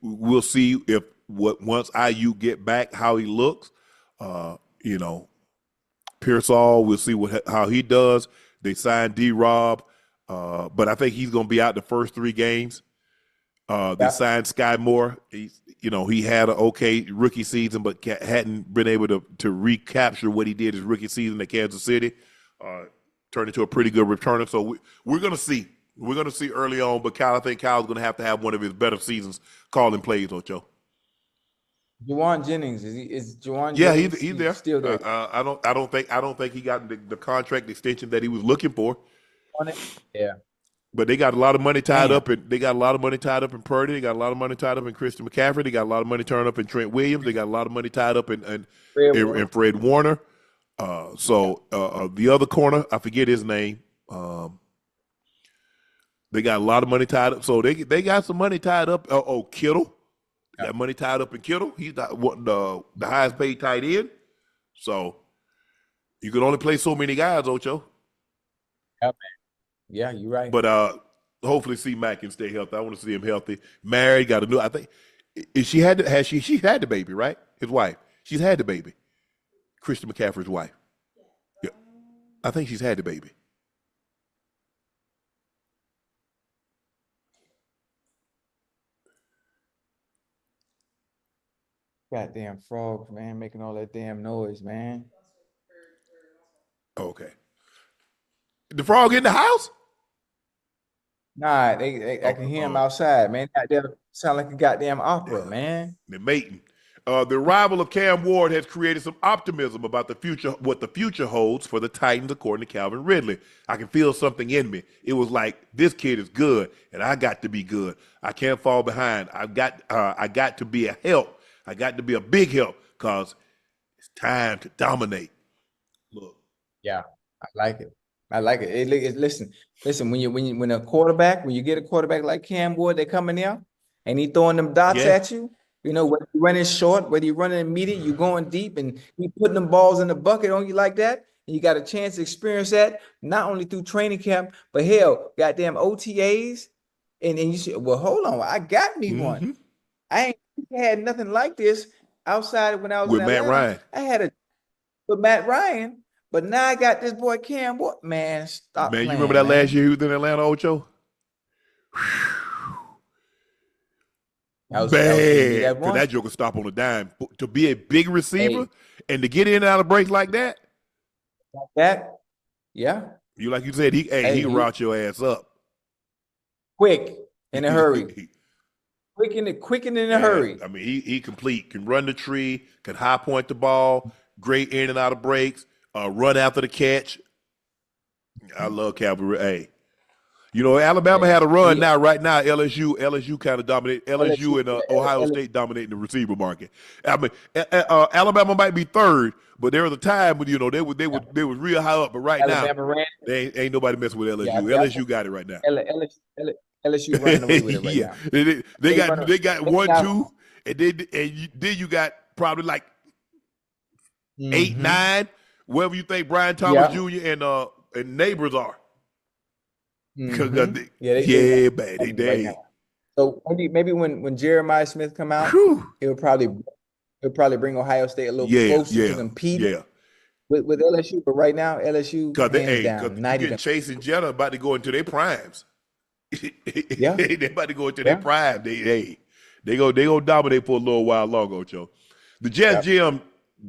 We'll see if once IU get back how he looks. Pearsall, we'll see how he does. They signed D-Rob, but I think he's gonna be out the first 3 games. They signed Sky Moore. He had an okay rookie season, but hadn't been able to recapture what he did his rookie season at Kansas City. Turned into a pretty good returner. So we're going to see. We're going to see early on, but I think Kyle's going to have one of his better seasons calling plays, Ocho. Juwan Jennings, is Juwan Yeah, Jennings he's there. Still there. I don't think he got the contract extension that he was looking for. Yeah. But they got a lot of money tied up, and they got a lot of money tied up in Purdy. They got a lot of money tied up in Christian McCaffrey. They got a lot of money tied up in Trent Williams. They got a lot of money tied up in Fred Warner. The other corner, I forget his name. They got a lot of money tied up. So they got some money tied up. Kittle. Got money tied up in Kittle. He's the highest paid tight end. So you can only play so many guys, Ocho. Yeah, man. Yeah, you're right. But hopefully C-Mac can stay healthy. I want to see him healthy. Married, got a new. I think she had the baby, right? His wife. She's had the baby. Christian McCaffrey's wife. Yeah, I think she's had the baby. Goddamn frogs, man, making all that damn noise, man. Okay. The frog in the house? Nah, I can hear him outside, man. Goddamn, sound like a goddamn opera, man. They're mating. The arrival of Cam Ward has created some optimism about the future, what the future holds for the Titans, according to Calvin Ridley. I can feel something in me. It was like, this kid is good, and I got to be good. I can't fall behind. I got to be a help. I got to be a big help, because it's time to dominate. Look. Yeah, I like it. I like it. Listen, when you get a quarterback like Cam Ward, they coming there and he throwing them dots at you. You know, whether you're running short, whether you're running immediate, you're going deep, and he putting them balls in the bucket on you like that. And you got a chance to experience that not only through training camp, but hell, goddamn OTAs. And you say, well, hold on, I got me one. I ain't had nothing like this outside when I was with in Matt Atlanta. Ryan. I had a with Matt Ryan. But now I got this boy Cam. What, man? Stop. Man, playing, you remember that man. last year he was in Atlanta, Ocho? Bad. Because that joker stop on a dime. To be a big receiver and to get in and out of breaks like that. Like that? Yeah. You like you said, he can route your ass up. Quick, in a hurry. Quick and in a hurry. I mean, he complete, can run the tree, can high point the ball, great in and out of breaks, run after the catch. I love Calvary. Hey, you know, Alabama had a run right now. LSU kind of dominate. LSU and Ohio State dominating the receiver market. I mean, Alabama might be third, but there was a time when, you know, they was real high up. But right Alabama now, they ain't nobody messing with LSU. LSU got it right now. LSU running away with it right now. They got 1-2, and then you got probably like 8, 9, wherever you think Brian Thomas Jr. and neighbors are. They dang. So maybe when Jeremiah Smith come out, he'll probably bring Ohio State a little closer to compete with LSU. But right now, LSU because Chase and Jelena about to go into their primes. They about to go into their prime. They go dominate for a little while longer, Ocho. The Jets GM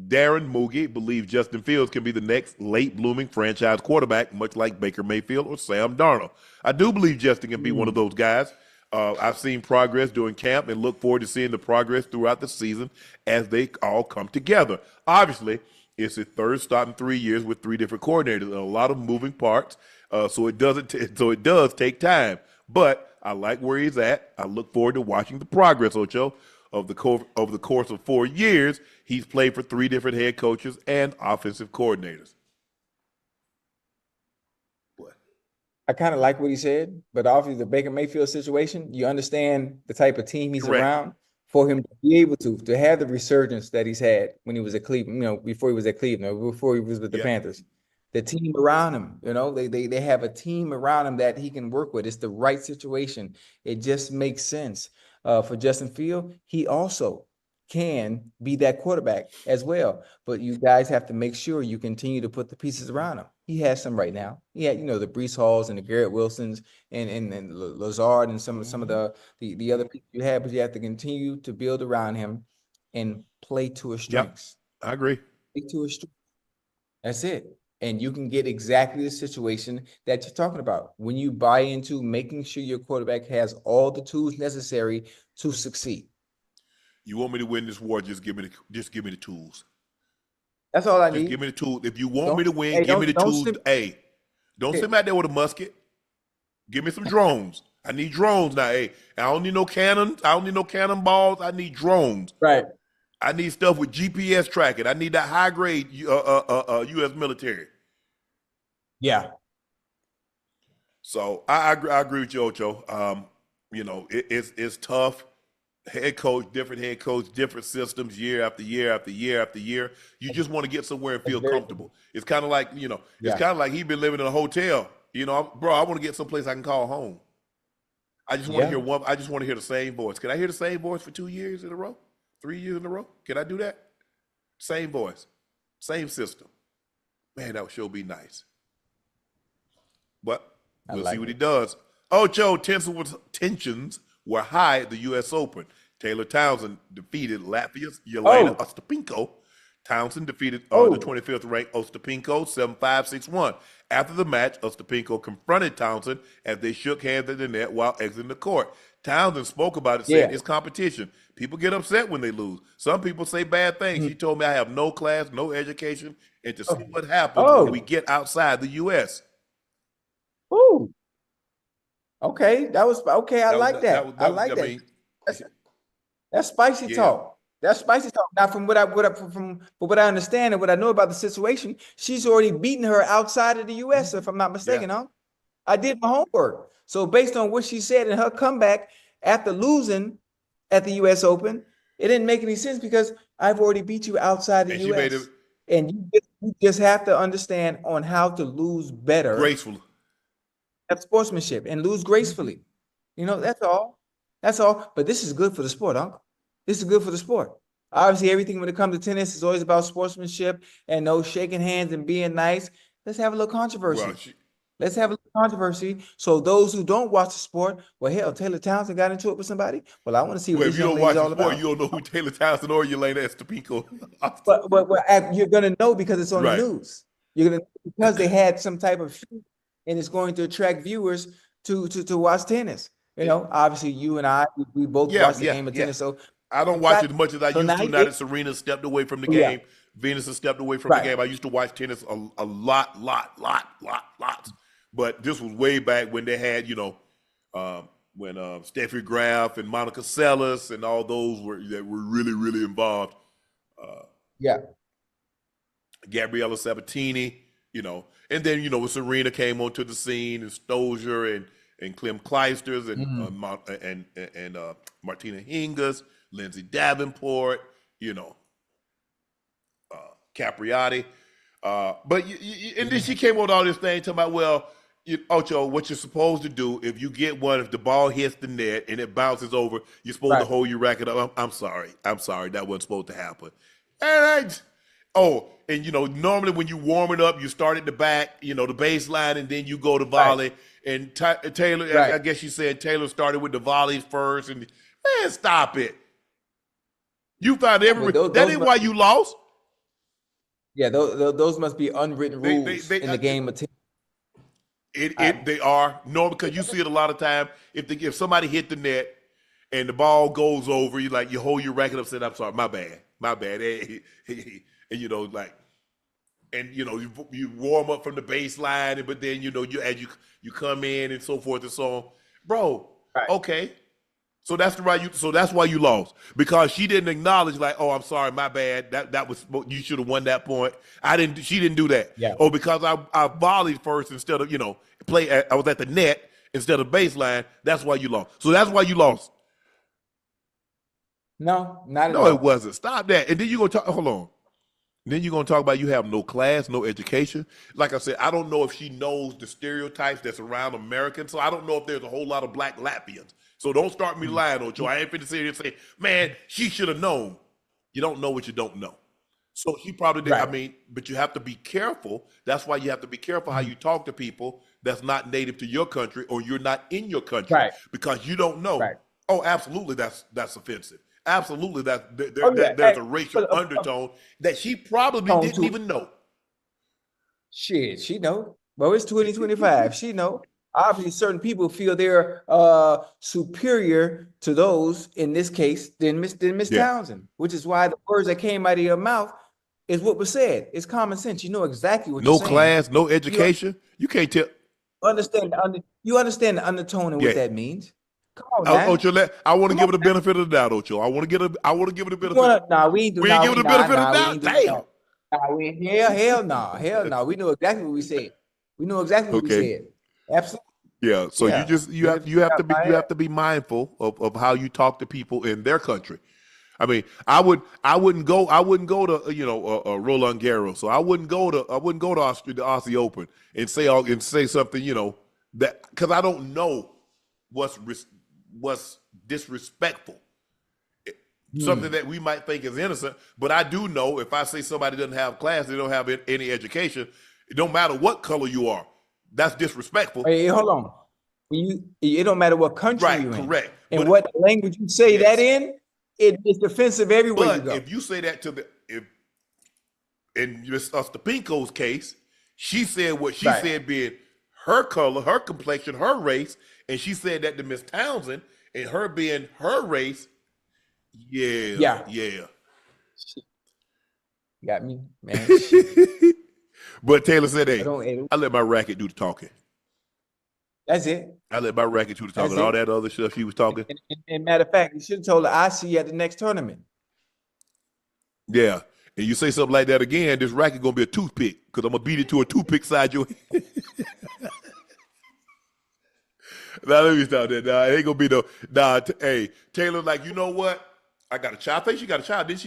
Darren Moogie believes Justin Fields can be the next late blooming franchise quarterback, much like Baker Mayfield or Sam Darnold. I do believe Justin can be one of those guys. I've seen progress during camp and look forward to seeing the progress throughout the season as they all come together. Obviously, it's his third start in 3 years with 3 different coordinators and a lot of moving parts. So it does take time. But I like where he's at. I look forward to watching the progress, Ocho. Over the course of 4 years, he's played for 3 different head coaches and offensive coordinators. What? I kind of like what he said, but obviously the Baker Mayfield situation, you understand the type of team he's around for him to be able to have the resurgence that he's had when he was at Cleveland, you know, before he was at Cleveland, or before he was with the Panthers. The team around him, you know, they have a team around him that he can work with. It's the right situation. It just makes sense. For Justin Fields, he also can be that quarterback as well. But you guys have to make sure you continue to put the pieces around him. He has some right now. He had, you know, the Breece Halls and the Garrett Wilsons and Lazard and some of the other people you have, but you have to continue to build around him and play to his strengths. Yep, I agree. Play to his strengths. That's it. And you can get exactly the situation that you're talking about when you buy into making sure your quarterback has all the tools necessary to succeed. You want me to win this war? Just give me the tools. That's all I need. Just give me the tools. If you want me to win, give me the tools. Don't send me out there with a musket. Give me some drones. I need drones now. Hey, I don't need no cannons. I don't need no cannonballs. I need drones. Right. I need stuff with GPS tracking. I need that high grade U.S. military. Yeah. So I agree with you, Ocho. You know, it's tough. Different head coach, different systems, year after year after year after year. You just want to get somewhere and feel comfortable. It's kind of like, you know, it's kind of like he's been living in a hotel You know, bro, I want to get someplace I can call home. I just want to hear one. I just want to hear the same voice. Can I hear the same voice for 2 years in a row, 3 years in a row? Can I do that? Same voice, same system. Man, that would sure be nice. But we'll see what he does. Ocho, tensions were high at the U.S. Open. Taylor Townsend defeated Latvia's Jelena Ostapenko. Townsend defeated the 25th ranked Ostapenko 7-5, 6-1. After the match, Ostapenko confronted Townsend as they shook hands at the net while exiting the court. Townsend spoke about it, saying it's competition. People get upset when they lose. Some people say bad things. He told me I have no class, no education, and to see what happens when we get outside the U.S. Ooh. Okay, that was okay. I like that. I like that. That's spicy talk. That's spicy talk. Now, from what I understand and what I know about the situation, she's already beaten her outside of the U.S. If I'm not mistaken, huh? I did my homework. So based on what she said in her comeback after losing at the U.S. Open, it didn't make any sense because I've already beat you outside the U.S. And you just have to understand on how to lose better, gracefully, have sportsmanship, and lose gracefully. You know, that's all. That's all. But this is good for the sport, Uncle. This is good for the sport. Obviously, everything when it comes to tennis is always about sportsmanship and no shaking hands and being nice. Let's have a little controversy. Let's have a little controversy. So those who don't watch the sport, well, hell, Taylor Townsend got into it with somebody. Well, I want to see what this young lady's all about. You don't know who Taylor Townsend or Jelena Ostapenko. But you're gonna know because it's on the news. You're gonna because they had some type of shoot, and it's going to attract viewers to watch tennis. You know, obviously, you and I, we both watch the game of tennis. So I don't watch it as much as I used to. Now that Serena stepped away from the game, Venus has stepped away from the game. I used to watch tennis a lot. But this was way back when they had, you know, when Steffi Graf and Monica Seles and all those that were really involved. Gabriella Sabatini, you know, and then, you know, when Serena came onto the scene and Stosur and Clem Kleisters and Martina Hingis, Lindsay Davenport, you know, Capriati. But and then she came on all this thing talking about, well, Ocho, what you're supposed to do if you get one, if the ball hits the net and it bounces over, you're supposed to hold your racket up. I'm sorry, that wasn't supposed to happen. And you know, normally when you warm it up, you start at the back, you know, the baseline, and then you go to volley. And Taylor, I guess you said Taylor started with the volleys first. And man, stop it! You found that ain't why you lost. Yeah, those must be unwritten rules in the game of tennis. They are because you see it a lot of time. If somebody hit the net and the ball goes over, you hold your racket up, and say, "I'm sorry, my bad." And you know, and you know, you warm up from the baseline, but then you know, as you come in and so forth and so on, bro. Okay, so that's why you lost, because she didn't acknowledge "Oh, I'm sorry, my bad. That was, you should have won that point. She didn't do that. Oh, because I volleyed first instead of, you know, I was at the net instead of baseline. That's why you lost. So that's why you lost. No, not at all. No, it wasn't. Stop that. And then you're gonna talk. Hold on. Then you're going to talk about you have no class, no education. Like I said, I don't know if she knows the stereotypes that's around Americans. So I don't know if there's a whole lot of black Latvians. So don't start me lying, Ocho. I ain't finna sit here and say, man, she should have known. You don't know what you don't know. So she probably did. I mean, but you have to be careful. That's why you have to be careful how you talk to people that's not native to your country, or you're not in your country, because you don't know. Oh, absolutely, that's offensive. Absolutely, there's a racial undertone that she probably didn't even know. Shit, she know. Well, it's 2025. She know. Obviously, certain people feel they're superior to those, in this case, than Miss Townsend, which is why the words that came out of your mouth is what was said. It's common sense. You know exactly what you're saying. No class, no education. You can't tell. You understand the undertone and what that means. Come on, man. Ocho, I want to give it the benefit of the doubt, Ocho. I want to give it the benefit. Nah, we ain't give it the benefit of the doubt. Damn. Hell no. We know exactly what we said. We said. Absolutely. Yeah. So you have to be mindful of how you talk to people in their country. I mean, I wouldn't go to Roland Garros, so I wouldn't go to the Aussie Open and say something that, because I don't know what's disrespectful. Something that we might think is innocent, but I do know if I say somebody doesn't have class, they don't have any education, it don't matter what color you are, that's disrespectful. Hey, hold on. It don't matter what country you're in. Correct. And what language you say that in, it's offensive everywhere you go. If you say that in Ms. Ostapenko's case, she said what she said being her color, her complexion, her race, and she said that to Miss Townsend and her being her race. Yeah. Got me, man. But Taylor said, hey, I let my racket do the talking. That's it. I let my racket do the talking. All that other stuff she was talking. And matter of fact, you should have told her, I see you at the next tournament. Yeah. And you say something like that again, this racket going to be a toothpick because I'm going to beat it to a toothpick side your head. Now, let me stop that. Nah, it ain't going to be no. Nah, hey, Taylor, like, you know what? I got a child. I think she got a child. Didn't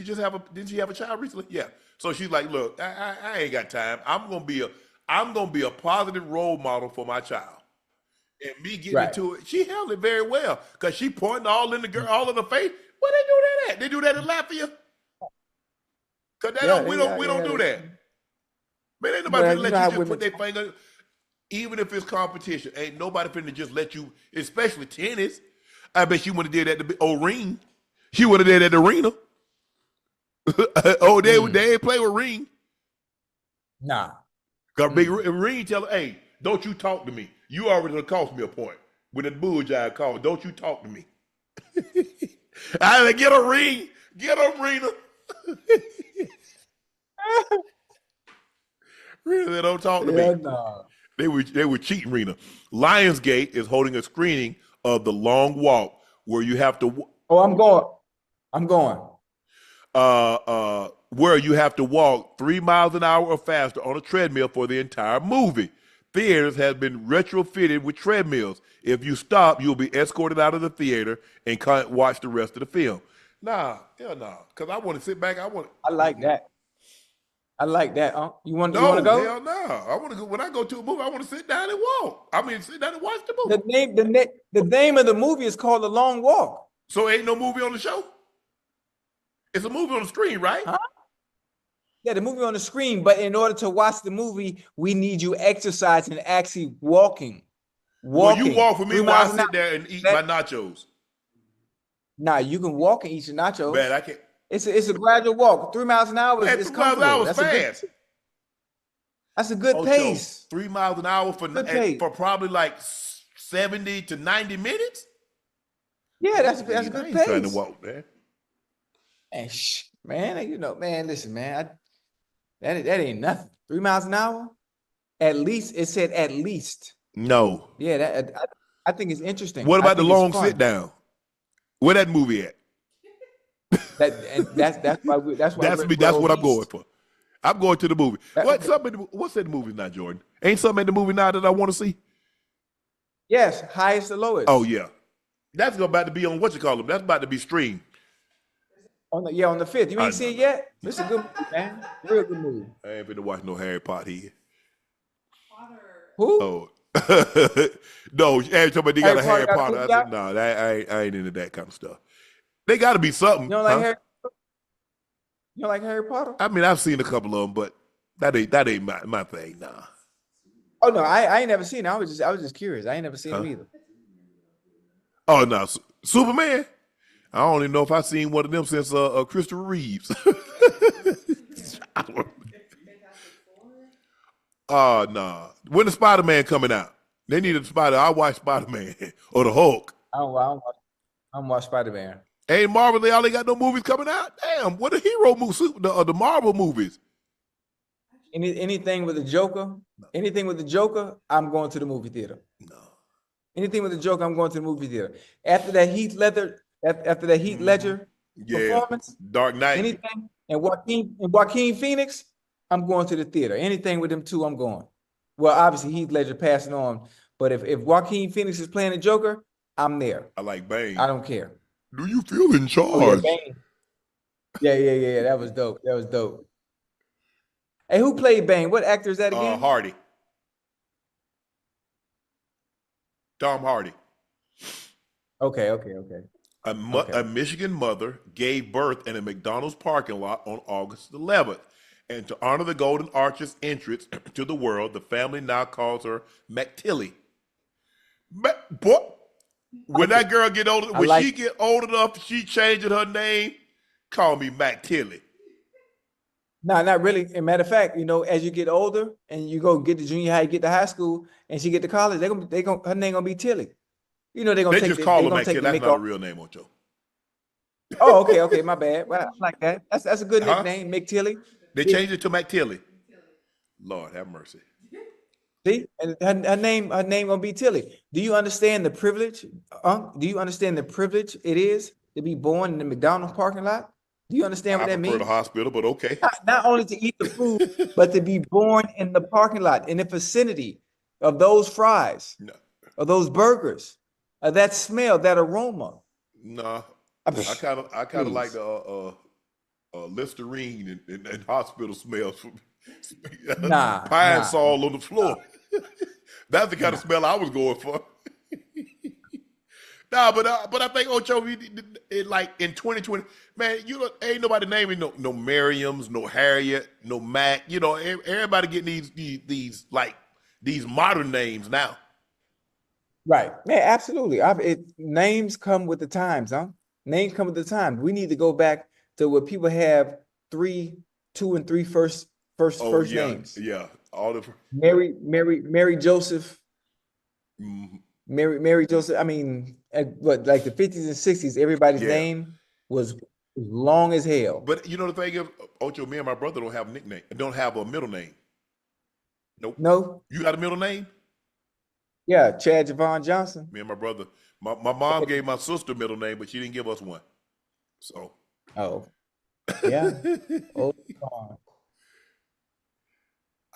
she have a child recently? Yeah. So she's like, look, I ain't got time. I'm gonna be a positive role model for my child. And me getting into it, she held it very well because she pointing all in the girl, all in the face. Where they do that at? They do that in Latvia? Because we don't do that. Man, ain't nobody finna let you just put their finger. Even if it's competition, ain't nobody finna just let you, especially tennis. I bet she would have did that at the ring. She would have did that at the arena. They ain't play with ring. Nah. Got a big ring, tell her, hey, don't you talk to me. You already done cost me a point. With the bullseye call, don't you talk to me. I like, get a ring. Get a Rena. Rena, don't talk to me. Nah. They were cheating, Rena. Lionsgate is holding a screening of The Long Walk where you have to. Oh, I'm going. Where you have to walk 3 miles an hour or faster on a treadmill for the entire movie. Theaters have been retrofitted with treadmills. If you stop, you'll be escorted out of the theater and can't watch the rest of the film. Nah, hell no. Because I want to sit back. I like that. You want to go? Hell no. I want to go. When I go to a movie, I want to sit down and walk. I mean, sit down and watch the movie. The name of the movie is called The Long Walk. So ain't no movie on the show? It's a movie on the screen, right? Huh? Yeah, the movie on the screen, but in order to watch the movie, we need you exercising and actually walking. Well, you walk for me while I sit there and eat my nachos. Nah, you can walk and eat your nachos. Man, I can't. It's a gradual walk. 3 miles an hour is 3 miles an hour is fast. That's a good pace. 3 miles an hour for probably like 70 to 90 minutes? Yeah, that's a good pace. Trying to walk, man. And man, listen, man, that ain't nothing. 3 miles an hour, at least. It said at least. No. Yeah, I think it's interesting. What about the long sit down? Where that movie at? That's what I'm going for. I'm going to the movie. What's that movie now, Jordan? Ain't something in the movie now that I want to see? Yes, Highest to Lowest. Oh yeah, that's about to be on That's about to be streamed. On the 5th. You ain't seen it yet? It's a good movie, man. Real good movie. I ain't been to watch no Harry Potter here. Who? Oh. No, every time they got a Harry Potter, I said, no, I ain't into that kind of stuff. They got to be something. You don't like Harry? You don't like Harry Potter? I mean, I've seen a couple of them, but that ain't my thing, nah. Oh no, I ain't never seen it. I was just curious. I ain't never seen him either. Oh no, Superman. I don't even know if I've seen one of them since Christopher Reeves. Oh no. When the Spider-Man coming out? They need a Spider. I watch Spider-Man or the Hulk. I don't watch Spider-Man. Ain't Marvel, they got no movies coming out? Damn, what the hero movies, the Marvel movies? Anything with the Joker? Anything with the Joker, I'm going to the movie theater. No. Anything with the Joker, I'm going to the movie theater. After that Heath Ledger performance, Dark Knight, anything, and Joaquin Phoenix, I'm going to the theater. Anything with them two, I'm going. Well, obviously Heath Ledger passing on, but if Joaquin Phoenix is playing the Joker, I'm there. I like Bane. I don't care. Do you feel in charge? Bane. Yeah. That was dope. That was dope. Hey, who played Bane? What actor is that again? Hardy. Tom Hardy. Okay. A Michigan mother gave birth in a McDonald's parking lot on August 11th. And to honor the Golden Arches entrance to the world, the family now calls her McTilly. Boy, when that girl get older, when she get old enough, she changing her name, call me McTilly. No, not really. As a matter of fact, as you get older and you go get to junior high, you get to high school, and she get to college, her name gonna be Tilly. They just call her McTilly. That's not a real name, Ocho. Oh, okay, my bad. Well, I like that. That's a good nickname, McTilly. They changed it to McTilly. Lord have mercy. See, and her name gonna be Tilly. Do you understand the privilege, Do you understand the privilege it is to be born in the McDonald's parking lot? Do you understand what that means? I prefer the hospital, but okay. Not only to eat the food, but to be born in the parking lot, in the vicinity of those fries, of those burgers, of that smell, that aroma. No, I kind of like the Listerine and hospital smells. Pine Sol on the floor. That's the kind of smell I was going for. But I think Ocho, like in 2020, man, ain't nobody naming no Merriams, no Harriet, no Mac. Everybody getting these modern names now. Right. Yeah, absolutely. Names come with the times, Names come with the times. We need to go back to where people have 2 and 3 first names. Yeah. All the Mary Joseph. Mm-hmm. Mary Joseph. I mean, like the 50s and 60s, everybody's name was long as hell. But the thing is, Ocho, me and my brother don't have a middle name. Nope. No. You got a middle name? Yeah, Chad Javon Johnson. Me and my brother. My mom gave my sister a middle name, but she didn't give us one. So. Oh. Yeah. Oh.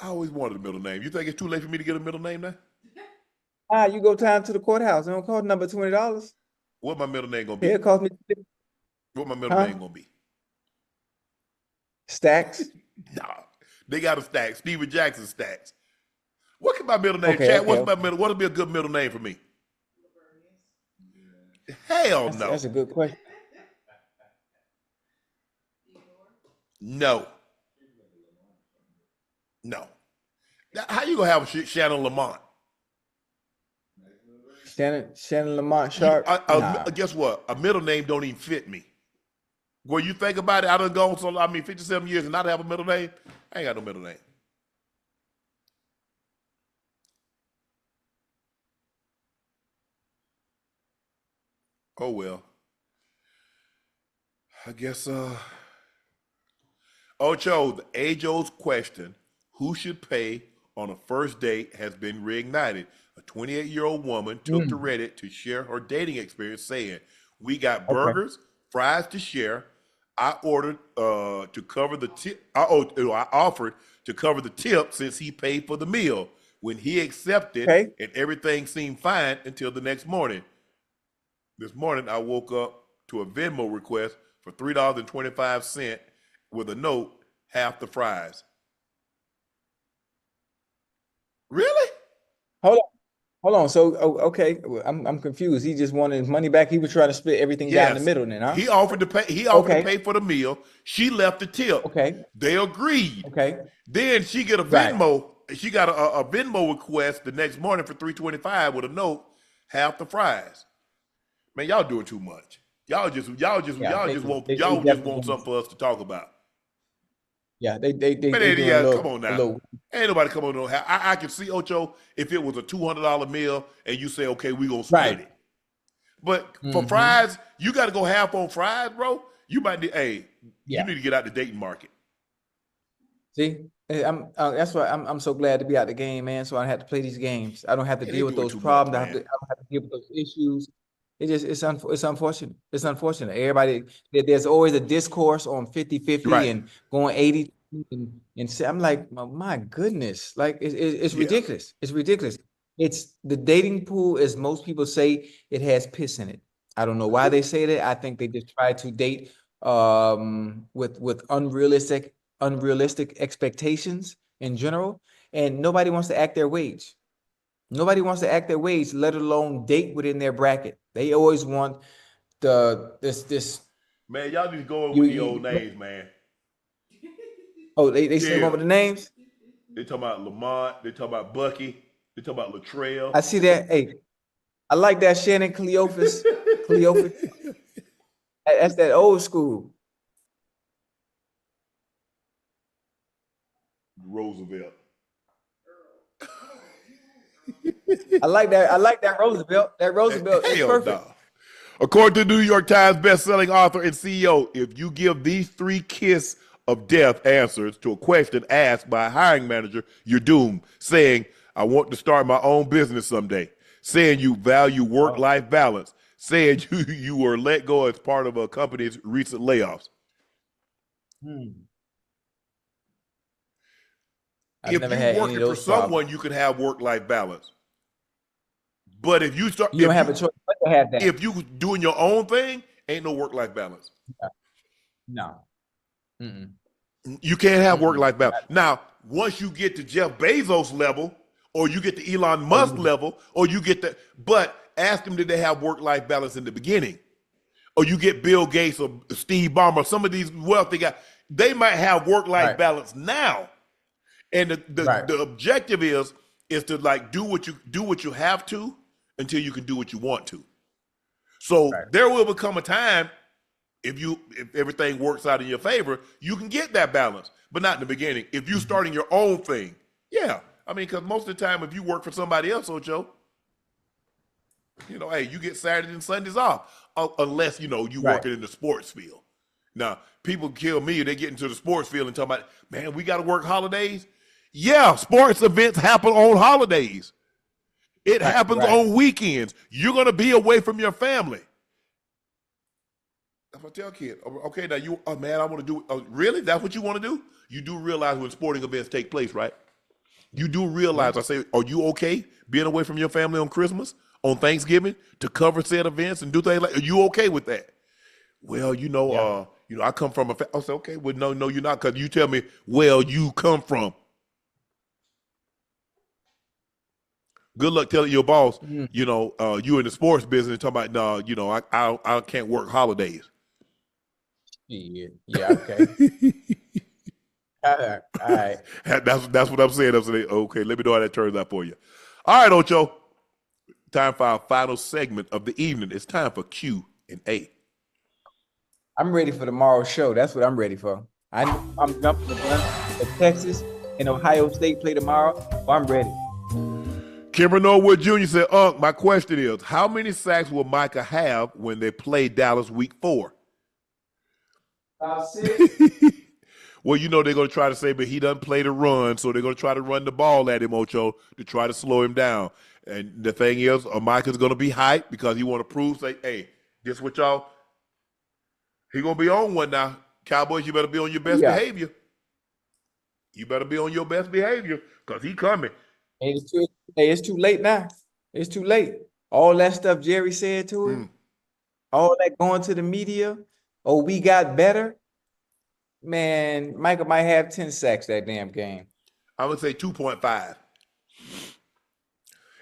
I always wanted a middle name. You think it's too late for me to get a middle name now? You go time to the courthouse. It don't cost number $20. What my middle name gonna be? It cost me. What my middle name gonna be? Stacks. Nah, they got a stack. Steven Jackson Stacks. What can my middle name? Chad, what's my middle? What'll be a good middle name for me? Hell no. That's a good question. No. How you gonna have Shannon Lamont? Shannon Lamont Sharpe. Guess what? A middle name don't even fit me. When you think about it, I done gone 57 years and not have a middle name. I ain't got no middle name. Oh well. I guess Ocho, the age-old question, who should pay on a first date, has been reignited. A 28-year-old woman took to Reddit to share her dating experience, saying, "We got burgers, fries to share. I ordered to cover the tip. I offered to cover the tip since he paid for the meal. When he accepted, and everything seemed fine until the next morning. This morning, I woke up to a Venmo request for $3.25 with a note, half the fries." Really? Hold on. So, okay, I'm confused. He just wanted his money back. He was trying to split everything down the middle then, huh? He offered to pay. He offered to pay for the meal. She left the tip. Okay. They agreed. Okay. Then she get a Venmo. Right. She got a Venmo request the next morning for $3.25 with a note, half the fries. Man, y'all doing too much. Y'all just want something for us to talk about. Yeah, they come on now. Ain't nobody come on. I can see, Ocho, if it was a $200 meal and you say, okay, we gonna split it. But for fries, you got to go half on fries, bro. You might need, you need to get out the dating market. See, that's why I'm so glad to be out the game, man. So I don't have to play these games. I don't have to deal with those problems. I don't have to deal with those issues. It's unfortunate. It's unfortunate. Everybody, there's always a discourse on 50-50 and going 80 and I'm like, my goodness, like it's ridiculous. It's ridiculous. It's the dating pool, as most people say, it has piss in it. I don't know why they say that. I think they just try to date with unrealistic expectations in general, and nobody wants to act their wage. Nobody wants to act their wage, let alone date within their bracket. They always want this. Man, y'all need to go with the old names, man. Oh, they still going with the names? They talking about Lamont. They talking about Bucky. They talking about Latrell. I see that. Hey, I like that Shannon Cleophas. That's that old school. Roosevelt. I like that Roosevelt. That Roosevelt is perfect. No. According to New York Times bestselling author and CEO, if you give these 3 kiss of death answers to a question asked by a hiring manager, you're doomed. Saying, I want to start my own business someday. Saying you value work-life balance. Saying you were let go as part of a company's recent layoffs. If you're working for someone, you can have work-life balance. But if you start, you don't have a choice but to have that. If you doing your own thing, ain't no work-life balance. No. You can't have work-life balance. Now, once you get to Jeff Bezos level, or you get to Elon Musk level, or you get the, but ask them, did they have work-life balance in the beginning? Or you get Bill Gates or Steve Ballmer, some of these wealthy guys, they might have work-life balance now. And the objective is to like do what you have to until you can do what you want to. So there will become a time if everything works out in your favor, you can get that balance, but not in the beginning. If you're starting your own thing, yeah. I mean, because most of the time, if you work for somebody else, Ocho, hey, you get Saturdays and Sundays off, unless you working in the sports field. Now, people kill me. They get into the sports field and talk about, man, we got to work holidays. Yeah, sports events happen on holidays. It happens on weekends. You're going to be away from your family. That's what I tell kids. Okay, now man, I want to do, really? That's what you want to do? You do realize when sporting events take place, right? You do realize, I say, are you okay being away from your family on Christmas, on Thanksgiving, to cover said events and do things like, are you okay with that? Well, I come from I say, okay, well, no, you're not, because you tell me, well, you come from. Good luck telling your boss, you in the sports business talking about, no, I can't work holidays. Yeah, okay. All right. That's what I'm saying. I'm saying, okay, let me know how that turns out for you. All right, Ocho. Time for our final segment of the evening. It's time for Q&A. I'm ready for tomorrow's show. That's what I'm ready for. I'm jumping the gun. If Texas and Ohio State play tomorrow, I'm ready. Kimber Norwood Jr. said, Unc, my question is, how many sacks will Micah have when they play Dallas week 4? About 6. Well, they're going to try to say, but he doesn't play the run, so they're going to try to run the ball at him, Ocho, to try to slow him down. And the thing is, Micah's going to be hyped because he want to prove, say, hey, guess what, y'all? He going to be on one now. Cowboys, you better be on your best behavior. You better be on your best behavior because he coming. It's too late now. It's too late. All that stuff Jerry said to him, all that going to the media, we got better. Man, Micah might have 10 sacks that damn game. I would say 2.5.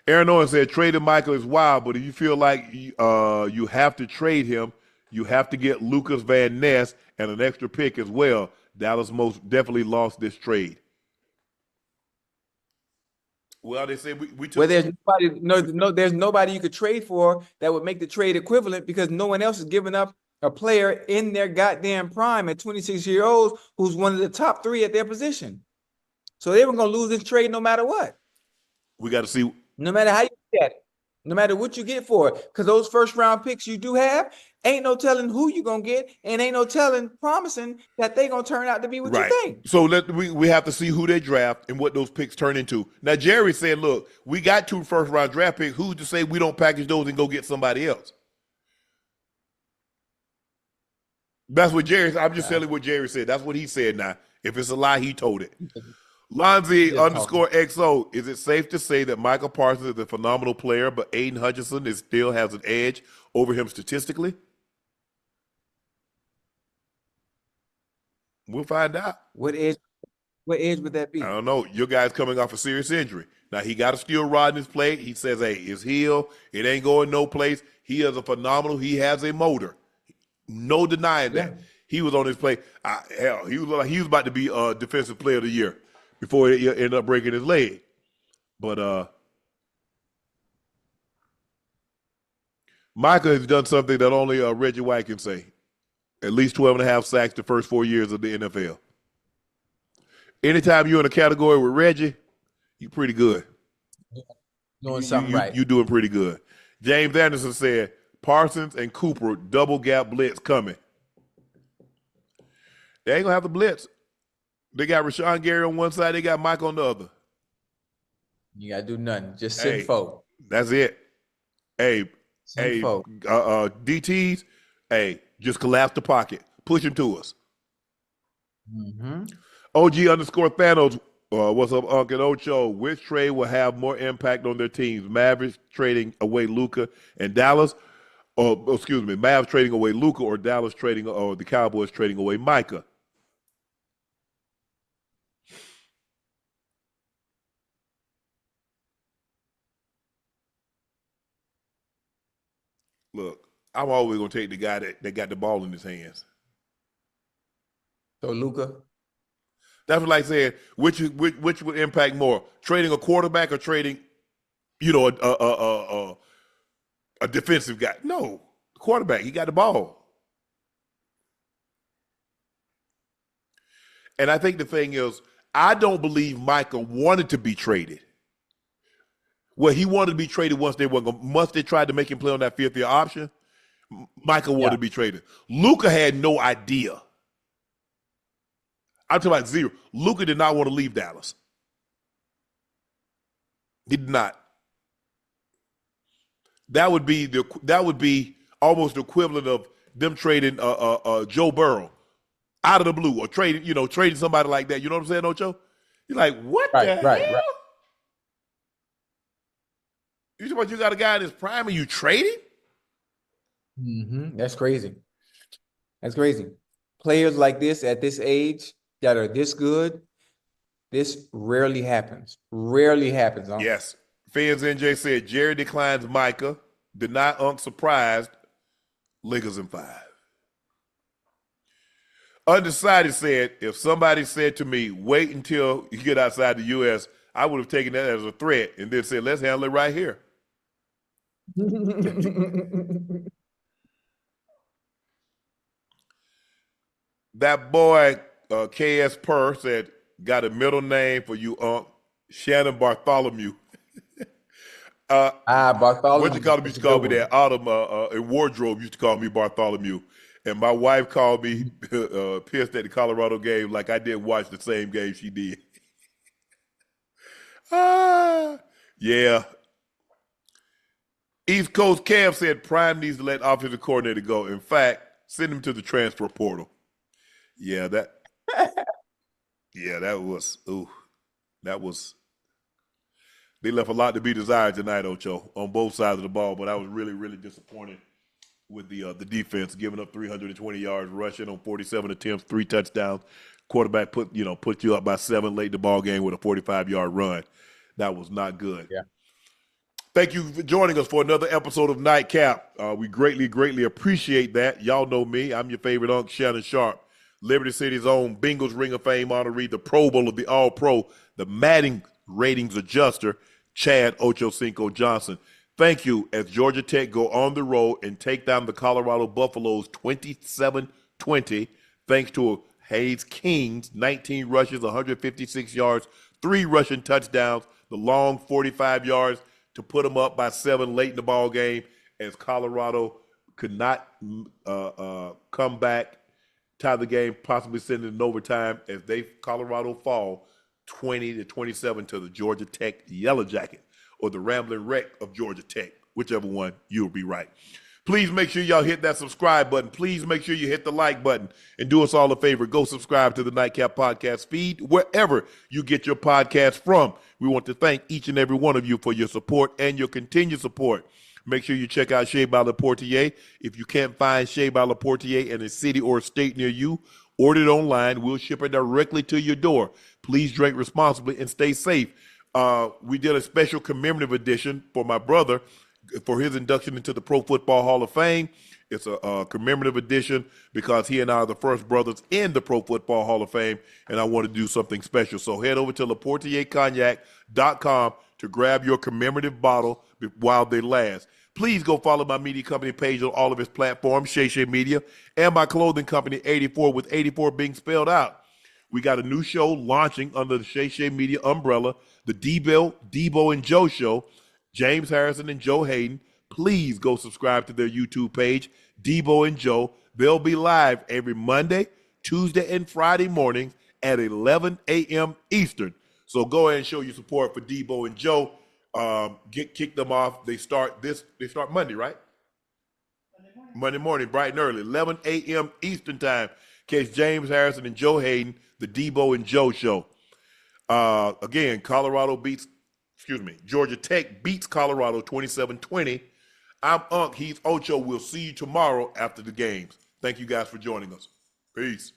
Aaron Owen said trading Micah is wild, but if you feel like you have to trade him, you have to get Lucas Van Ness and an extra pick as well. Dallas most definitely lost this trade. Well, they say we took. Well, there's nobody you could trade for that would make the trade equivalent because no one else is giving up a player in their goddamn prime at 26-year-olds who's one of the top 3 at their position. So they were going to lose this trade no matter what. We got to see. No matter how you get it, no matter what you get for it, because those first-round picks you do have, ain't no telling who you're going to get, and ain't no promising that they're going to turn out to be what you think. So we have to see who they draft and what those picks turn into. Now, Jerry said, look, we got 2 first-round draft picks. Who's to say we don't package those and go get somebody else? That's what Jerry said. I'm just telling you what Jerry said. That's what he said now. If it's a lie, he told it. Lonzy_XO, is it safe to say that Micah Parsons is a phenomenal player, but Aiden Hutchinson still has an edge over him statistically? We'll find out. What edge would that be? I don't know. Your guy's coming off a serious injury. Now, he got a steel rod in his plate. He says, hey, it's healed. It ain't going no place. He is a phenomenal. He has a motor. No denying that. He was on his plate. Hell, he was about to be Defensive Player of the Year before he ended up breaking his leg. But Micah has done something that only Reggie White can say. At least 12.5 sacks the first 4 years of the NFL. Anytime you're in a category with Reggie, you're pretty good. Doing something right. You're doing pretty good. James Anderson said, Parsons and Cooper double gap blitz coming. They ain't gonna have the blitz. They got Rashawn Gary on one side, they got Mike on the other. You gotta do nothing. Just sit forward. That's it. DTs, just collapse the pocket. Push him to us. Mm-hmm. OG_Thanos, what's up, Unc Ocho? Which trade will have more impact on their teams? Mavericks trading away Luka and Dallas, Mavs trading away Luka or Dallas trading, or the Cowboys trading away Micah? Look, I'm always gonna take the guy that got the ball in his hands. So Luka. That's what I said. Which would impact more? Trading a quarterback or trading, a defensive guy? No, quarterback. He got the ball. And I think the thing is, I don't believe Micah wanted to be traded. Well, he wanted to be traded once they tried to make him play on that fifth-year option. Micah wanted to be traded. Luka had no idea. I'm talking about zero. Luka did not want to leave Dallas. He did not. That would be almost the equivalent of them trading Joe Burrow out of the blue, or trading somebody like that. You know what I'm saying, Ocho? You're like, what the hell? Right. You got a guy in his prime and you trade him? Mm-hmm. That's crazy. That's crazy. Players like this at this age that are this good, this rarely happens. Rarely happens. Huh? Yes. Fans NJ said Jerry declines Micah. Deny Unc surprised. Lakers in 5. Undecided said, if somebody said to me, wait until you get outside the U.S., I would have taken that as a threat and then said, let's handle it right here. That boy, KS Purr, said, got a middle name for you, Unc. Shannon Bartholomew. Bartholomew. What you call him? Used to call me that. Autumn in wardrobe used to call me Bartholomew. And my wife called me pissed at the Colorado game like I didn't watch the same game she did. Yeah. East Coast Cam said Prime needs to let offensive coordinator go. In fact, send him to the transfer portal. Yeah, that was they left a lot to be desired tonight, Ocho, on both sides of the ball, but I was really, really disappointed with the defense, giving up 320 yards rushing on 47 attempts, 3 touchdowns. Quarterback put you up by 7 late in the ball game with a 45-yard run. That was not good. Yeah. Thank you for joining us for another episode of Nightcap. We greatly, greatly appreciate that. Y'all know me. I'm your favorite Unc, Shannon Sharpe. Liberty City's own Bengals Ring of Fame honoree, the Pro Bowl of the All-Pro, the Madden ratings adjuster, Chad Ochocinco Johnson. Thank you as Georgia Tech go on the road and take down the Colorado Buffaloes 27-20, thanks to Hayes King's 19 rushes, 156 yards, 3 rushing touchdowns, the long 45 yards to put them up by 7 late in the ball game, as Colorado could not come back, tie the game, possibly send it in overtime, as Colorado fall 20-27 to the Georgia Tech Yellow Jacket, or the Rambling Wreck of Georgia Tech, whichever one, you'll be right. Please make sure y'all hit that subscribe button. Please make sure you hit the like button, and do us all a favor. Go subscribe to the Nightcap Podcast feed wherever you get your podcast from. We want to thank each and every one of you for your support and your continued support. Make sure you check out Shea by LaPortier. If you can't find Shea by LaPortier in a city or a state near you, Order it online. We'll ship it directly to your door. Please drink responsibly and stay safe. We did a special commemorative edition for my brother for his induction into the Pro Football Hall of Fame. It's a commemorative edition because he and I are the first brothers in the Pro Football Hall of Fame, and I want to do something special. So head over to LaPortierCognac.com to grab your commemorative bottle while they last. Please go follow my media company page on all of its platforms, Shay Shay Media, and my clothing company, 84, with 84 being spelled out. We got a new show launching under the Shay Shay Media umbrella, the Debo and Joe Show, James Harrison and Joe Hayden. Please go subscribe to their YouTube page, Debo and Joe. They'll be live every Monday, Tuesday, and Friday mornings at 11 a.m. Eastern. So go ahead and show your support for Debo and Joe. Kick them off. They start Monday, right? Monday morning, bright and early, 11 a.m. Eastern time. Catch James Harrison and Joe Hayden, the Debo and Joe Show. Again, Georgia Tech beats Colorado 27-20. I'm Unc, he's Ocho. We'll see you tomorrow after the games. Thank you guys for joining us. Peace.